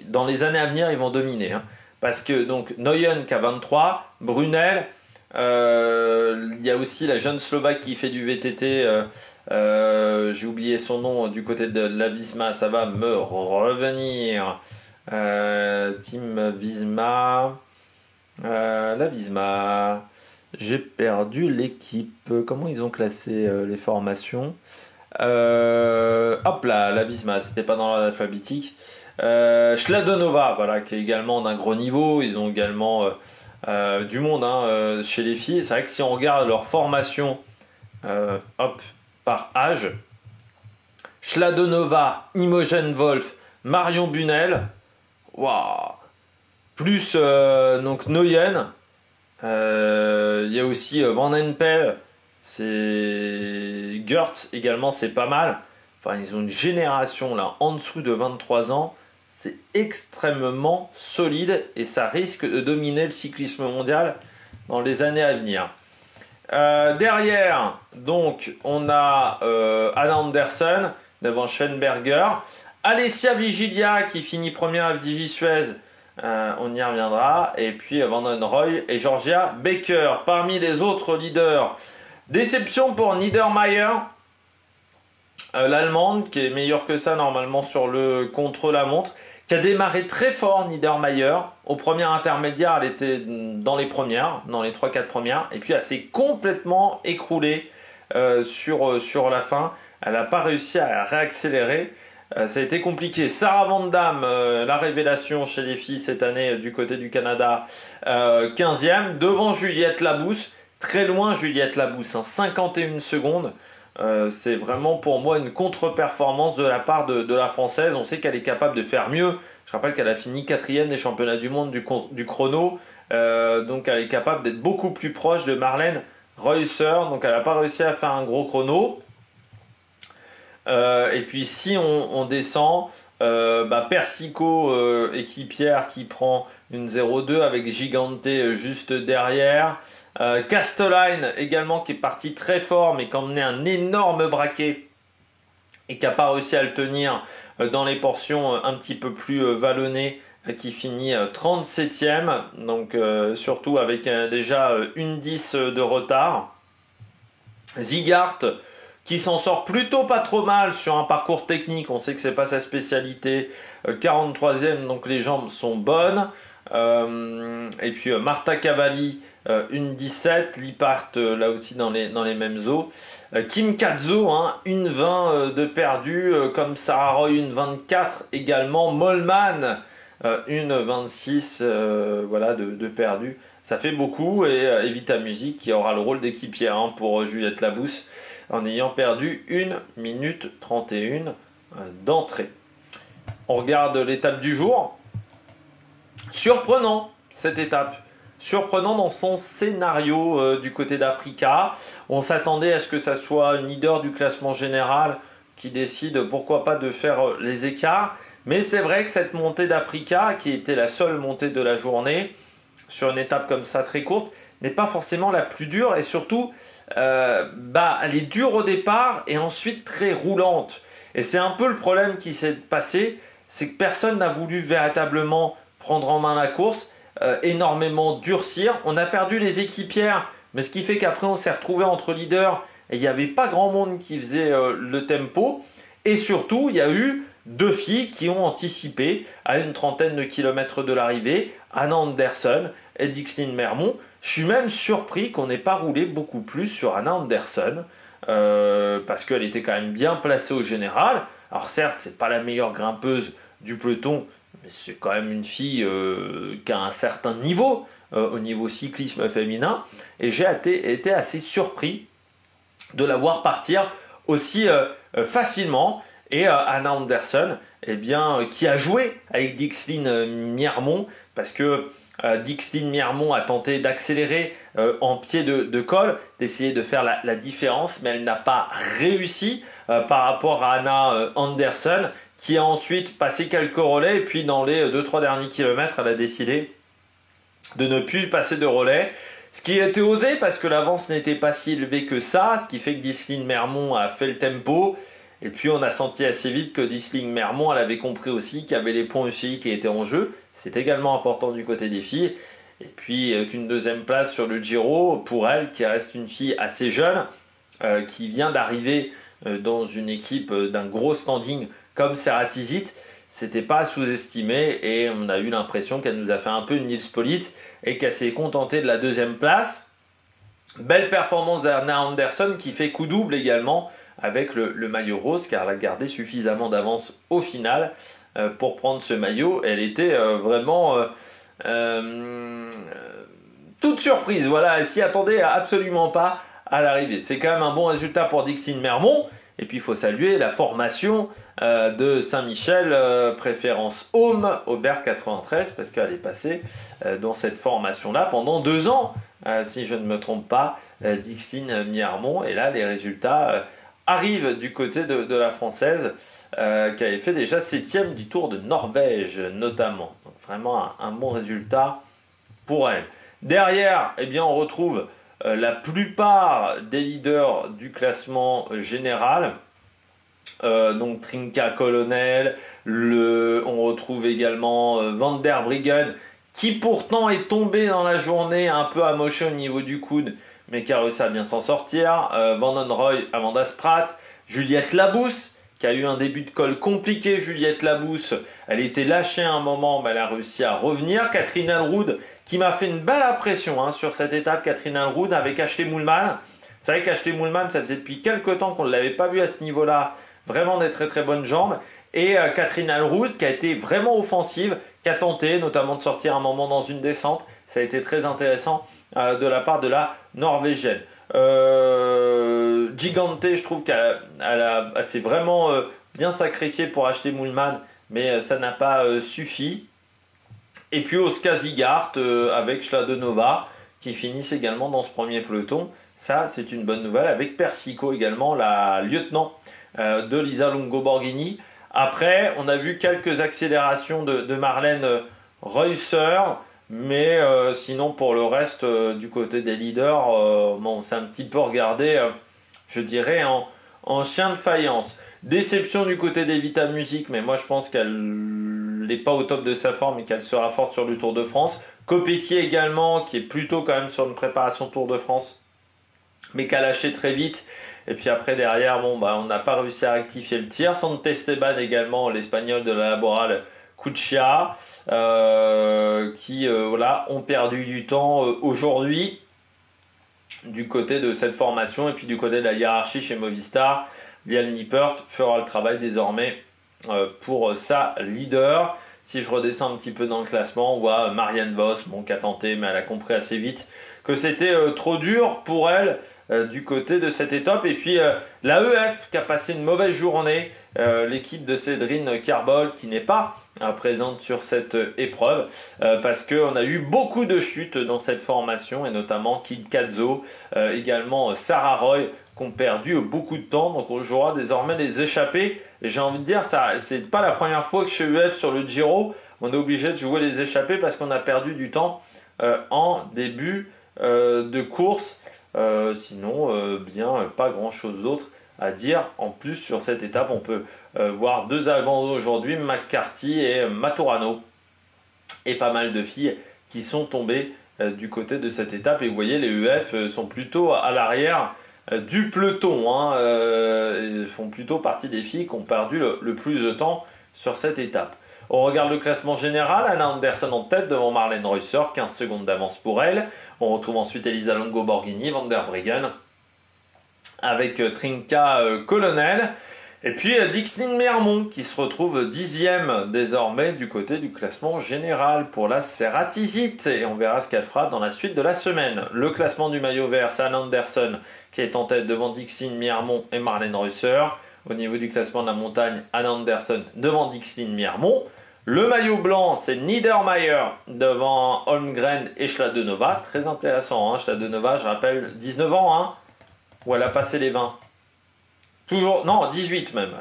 dans les années à venir ils vont dominer. Parce que donc Noyen qui a 23, Brunel, il y a aussi la jeune Slovaque qui fait du VTT. J'ai oublié son nom du côté de la Visma, ça va me revenir. Team Visma, la Visma. J'ai perdu l'équipe. Comment ils ont classé les formations? Hop là, la Visma, c'était pas dans l'alphabétique. Schladonova, voilà, qui est également d'un gros niveau. Ils ont également du monde chez les filles. C'est vrai que si on regarde leur formation, par âge, Schladonova, Imogen Wolf, Marion Bunel, waouh, plus donc Noyen, il y a aussi Van Empel, c'est Gertz également, c'est pas mal. Enfin, ils ont une génération là en dessous de 23 ans, c'est extrêmement solide et ça risque de dominer le cyclisme mondial dans les années à venir. Derrière, donc, on a Anna Anderson devant Schweinberger, Alessia Vigilia qui finit première à FDJ Suez, on y reviendra, et puis Van den Roy et Georgia Baker. Parmi les autres leaders, déception pour Niedermayer, l'Allemande qui est meilleure que ça normalement sur le contre-la-montre, qui a démarré très fort Niedermayer. Au premier intermédiaire, elle était dans les premières, dans les 3-4 premières, et puis elle s'est complètement écroulée sur la fin. elle n'a pas réussi à réaccélérer. Ça a été compliqué. Sarah Van Damme, la révélation chez les filles cette année du côté du Canada, 15e, devant Juliette Labousse. Très loin Juliette Labousse, 51 secondes. C'est vraiment pour moi une contre-performance de la part de la Française. On sait qu'elle est capable de faire mieux. Je rappelle qu'elle a fini 4e des championnats du monde du chrono. Donc elle est capable d'être beaucoup plus proche de Marlène Reusser. Donc elle n'a pas réussi à faire un gros chrono. Et puis si on descend, Persico, équipière qui prend une 0,2 avec Gigante juste derrière. Castelline également qui est parti très fort mais qui a emmené un énorme braquet et qui n'a pas réussi à le tenir dans les portions un petit peu plus vallonnées, qui finit 37e, donc surtout avec déjà une 10 de retard. Zigart qui s'en sort plutôt pas trop mal sur un parcours technique, on sait que c'est pas sa spécialité, 43e, donc les jambes sont bonnes. Et puis Marta Cavalli, une 17, Lippert là aussi dans les mêmes eaux. Kim Katzo, une 20 de perdu, comme Sarah Roy, une 24 également. Mollman, une 26 de perdu. Ça fait beaucoup, et Evita Music qui aura le rôle d'équipière pour Juliette Labousse en ayant perdu 1 minute 31 d'entrée. On regarde l'étape du jour. Surprenant cette étape, surprenant dans son scénario du côté d'Aprica. On s'attendait à ce que ça soit une leader du classement général qui décide pourquoi pas de faire les écarts. Mais c'est vrai que cette montée d'Aprica, qui était la seule montée de la journée, sur une étape comme ça très courte, n'est pas forcément la plus dure. Et surtout, elle est dure au départ et ensuite très roulante. Et c'est un peu le problème qui s'est passé, c'est que personne n'a voulu véritablement prendre en main la course, énormément durcir. On a perdu les équipières, mais ce qui fait qu'après on s'est retrouvé entre leaders et il n'y avait pas grand monde qui faisait le tempo. Et surtout, il y a eu 2 filles qui ont anticipé à une trentaine de kilomètres de l'arrivée, Anna Anderson et Dixline Mermont. Je suis même surpris qu'on n'ait pas roulé beaucoup plus sur Anna Anderson, parce qu'elle était quand même bien placée au général. Alors certes, c'est pas la meilleure grimpeuse du peloton, mais c'est quand même une fille qui a un certain niveau au niveau cyclisme féminin, et j'ai été assez surpris de la voir partir aussi facilement. Et Anna Anderson, qui a joué avec Dixline Miermont, parce que Dixline Miermont a tenté d'accélérer en pied de col, d'essayer de faire la différence, mais elle n'a pas réussi par rapport à Anna Anderson, qui a ensuite passé quelques relais, et puis dans les 2-3 derniers kilomètres, elle a décidé de ne plus passer de relais. Ce qui a été osé, parce que l'avance n'était pas si élevée que ça, ce qui fait que Dixline Miermont a fait le tempo. Et puis on a senti assez vite que Dixline Miermont, elle avait compris aussi qu'il y avait les points UCI qui étaient en jeu. C'est également important du côté des filles. Et puis qu'une deuxième place sur le Giro pour elle, qui reste une fille assez jeune, qui vient d'arriver dans une équipe d'un gros standing comme Ceratizit, c'était pas sous-estimé, et on a eu l'impression qu'elle nous a fait un peu une Nils Pollitt et qu'elle s'est contentée de la deuxième place. Belle performance d'Anna Anderson qui fait coup double également avec le maillot rose, car elle a gardé suffisamment d'avance au final pour prendre ce maillot. Elle était vraiment toute surprise, voilà, elle s'y attendait absolument pas à l'arrivée. C'est quand même un bon résultat pour Dixline Miermont. Et puis il faut saluer la formation de Saint-Michel, préférence Home, Aubert 93, parce qu'elle est passée dans cette formation-là pendant 2 ans, si je ne me trompe pas, Dixline Miermont. Et là, les résultats arrivent du côté de la Française, qui avait fait déjà 7e du Tour de Norvège, notamment. Donc vraiment un bon résultat pour elle. Derrière, on retrouve la plupart des leaders du classement général, donc Trinka Colonel, on retrouve également Van der Breggen, qui pourtant est tombé dans la journée un peu amoché au niveau du coude, mais qui a réussi à bien s'en sortir. Van Onroy, Amanda Spratt, Juliette Labousse, qui a eu un début de col compliqué. Juliette Labousse, elle était lâchée à un moment, mais elle a réussi à revenir. Catherine Elroud, qui m'a fait une belle impression sur cette étape. Catherine Elroud avec Ashley Moolman, C'est vrai qu'Acheté Moulman, ça faisait depuis quelques temps qu'on ne l'avait pas vu à ce niveau-là, vraiment des très très bonnes jambes. Et Catherine Alroud qui a été vraiment offensive, qui a tenté notamment de sortir un moment dans une descente. Ça a été très intéressant de la part de la Norvégienne. Gigante, je trouve qu'elle s'est vraiment bien sacrifiée pour Acheté Moulman, mais ça n'a pas suffi. Et puis Oskazigart avec Schladonova qui finissent également dans ce premier peloton. Ça, c'est une bonne nouvelle avec Persico également, la lieutenant de Lisa Longo-Borghini. Après, on a vu quelques accélérations de Marlène Reusser, mais sinon pour le reste du côté des leaders, on s'est un petit peu regardé, je dirais, en chien de faïence. Déception du côté des Vita Music, mais moi je pense qu'elle n'est pas au top de sa forme et qu'elle sera forte sur le Tour de France. Kopecky également, qui est plutôt quand même sur une préparation Tour de France, mais qui a lâché très vite. Et puis après derrière, on n'a pas réussi à rectifier le tir. Santesteban également, l'Espagnol de la Laboral Cuccia, qui ont perdu du temps aujourd'hui du côté de cette formation. Et puis du côté de la hiérarchie chez Movistar, Lial Nippert fera le travail désormais pour sa leader. Si je redescends un petit peu dans le classement, on voit Marianne Vos, qui a tenté, mais elle a compris assez vite que c'était trop dur pour elle du côté de cette étape. Et puis la EF qui a passé une mauvaise journée, l'équipe de Cédrine Kerbol qui n'est pas présente sur cette épreuve parce qu'on a eu beaucoup de chutes dans cette formation et notamment Kim Katzo, également Sarah Roy qui ont perdu beaucoup de temps. Donc on jouera désormais les échappées. Et j'ai envie de dire, ça, c'est pas la première fois que chez EF sur le Giro, on est obligé de jouer les échappées parce qu'on a perdu du temps en début de course. Sinon, pas grand chose d'autre à dire. En plus, sur cette étape, on peut voir deux avant aujourd'hui, McCarthy et Maturano. Et pas mal de filles qui sont tombées du côté de cette étape. Et vous voyez, les EF sont plutôt à l'arrière du peloton. Ils font plutôt partie des filles qui ont perdu le plus de temps sur cette étape. On regarde le classement général, Anna Anderson en tête devant Marlène Reusser, 15 secondes d'avance pour elle. On retrouve ensuite Elisa Longo-Borghini, Van der Breggen, avec Trinka Colonel. Et puis Dixline Mermont qui se retrouve 10e désormais du côté du classement général pour la Ceratizit. Et on verra ce qu'elle fera dans la suite de la semaine. Le classement du maillot vert, c'est Anna Anderson qui est en tête devant Dixline Mermont et Marlène Reusser. Au niveau du classement de la montagne, Anna Anderson devant Dixline Mermont. Le maillot blanc, c'est Niedermayer devant Holmgren et Schladonova. Très intéressant, Schladonova, je rappelle, 19 ans, où elle a passé les 20. Toujours, non, 18 même.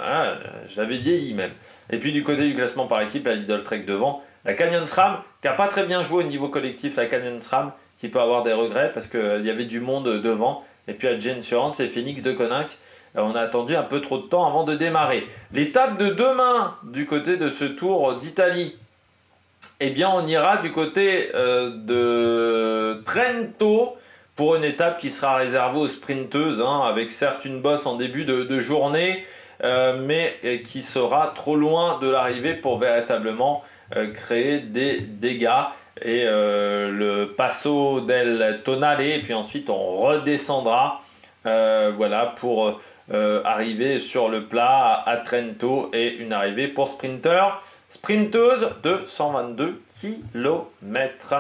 Je l'avais vieilli même. Et puis du côté du classement par équipe, la Lidl Trek devant. La Canyon SRAM, qui n'a pas très bien joué au niveau collectif, la Canyon SRAM, qui peut avoir des regrets parce qu'il y avait du monde devant. Et puis à Jane Surance et Phoenix de Koninck. On a attendu un peu trop de temps avant de démarrer. L'étape de demain du côté de ce Tour d'Italie, eh bien on ira du côté de Trento pour une étape qui sera réservée aux sprinteuses, avec certes une bosse en début de journée, mais qui sera trop loin de l'arrivée pour véritablement créer des dégâts. Et le Passo del Tonale, et puis ensuite on redescendra pour arriver sur le plat à Trento et une arrivée pour sprinteuse de 122 km.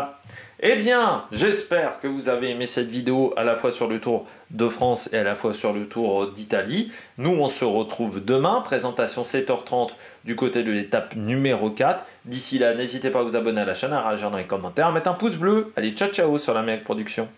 Eh bien, j'espère que vous avez aimé cette vidéo à la fois sur le Tour de France et à la fois sur le Tour d'Italie. Nous, on se retrouve demain, présentation 7h30 du côté de l'étape numéro 4. D'ici là, n'hésitez pas à vous abonner à la chaîne, à réagir dans les commentaires, à mettre un pouce bleu. Allez, ciao ciao sur la Mec Production.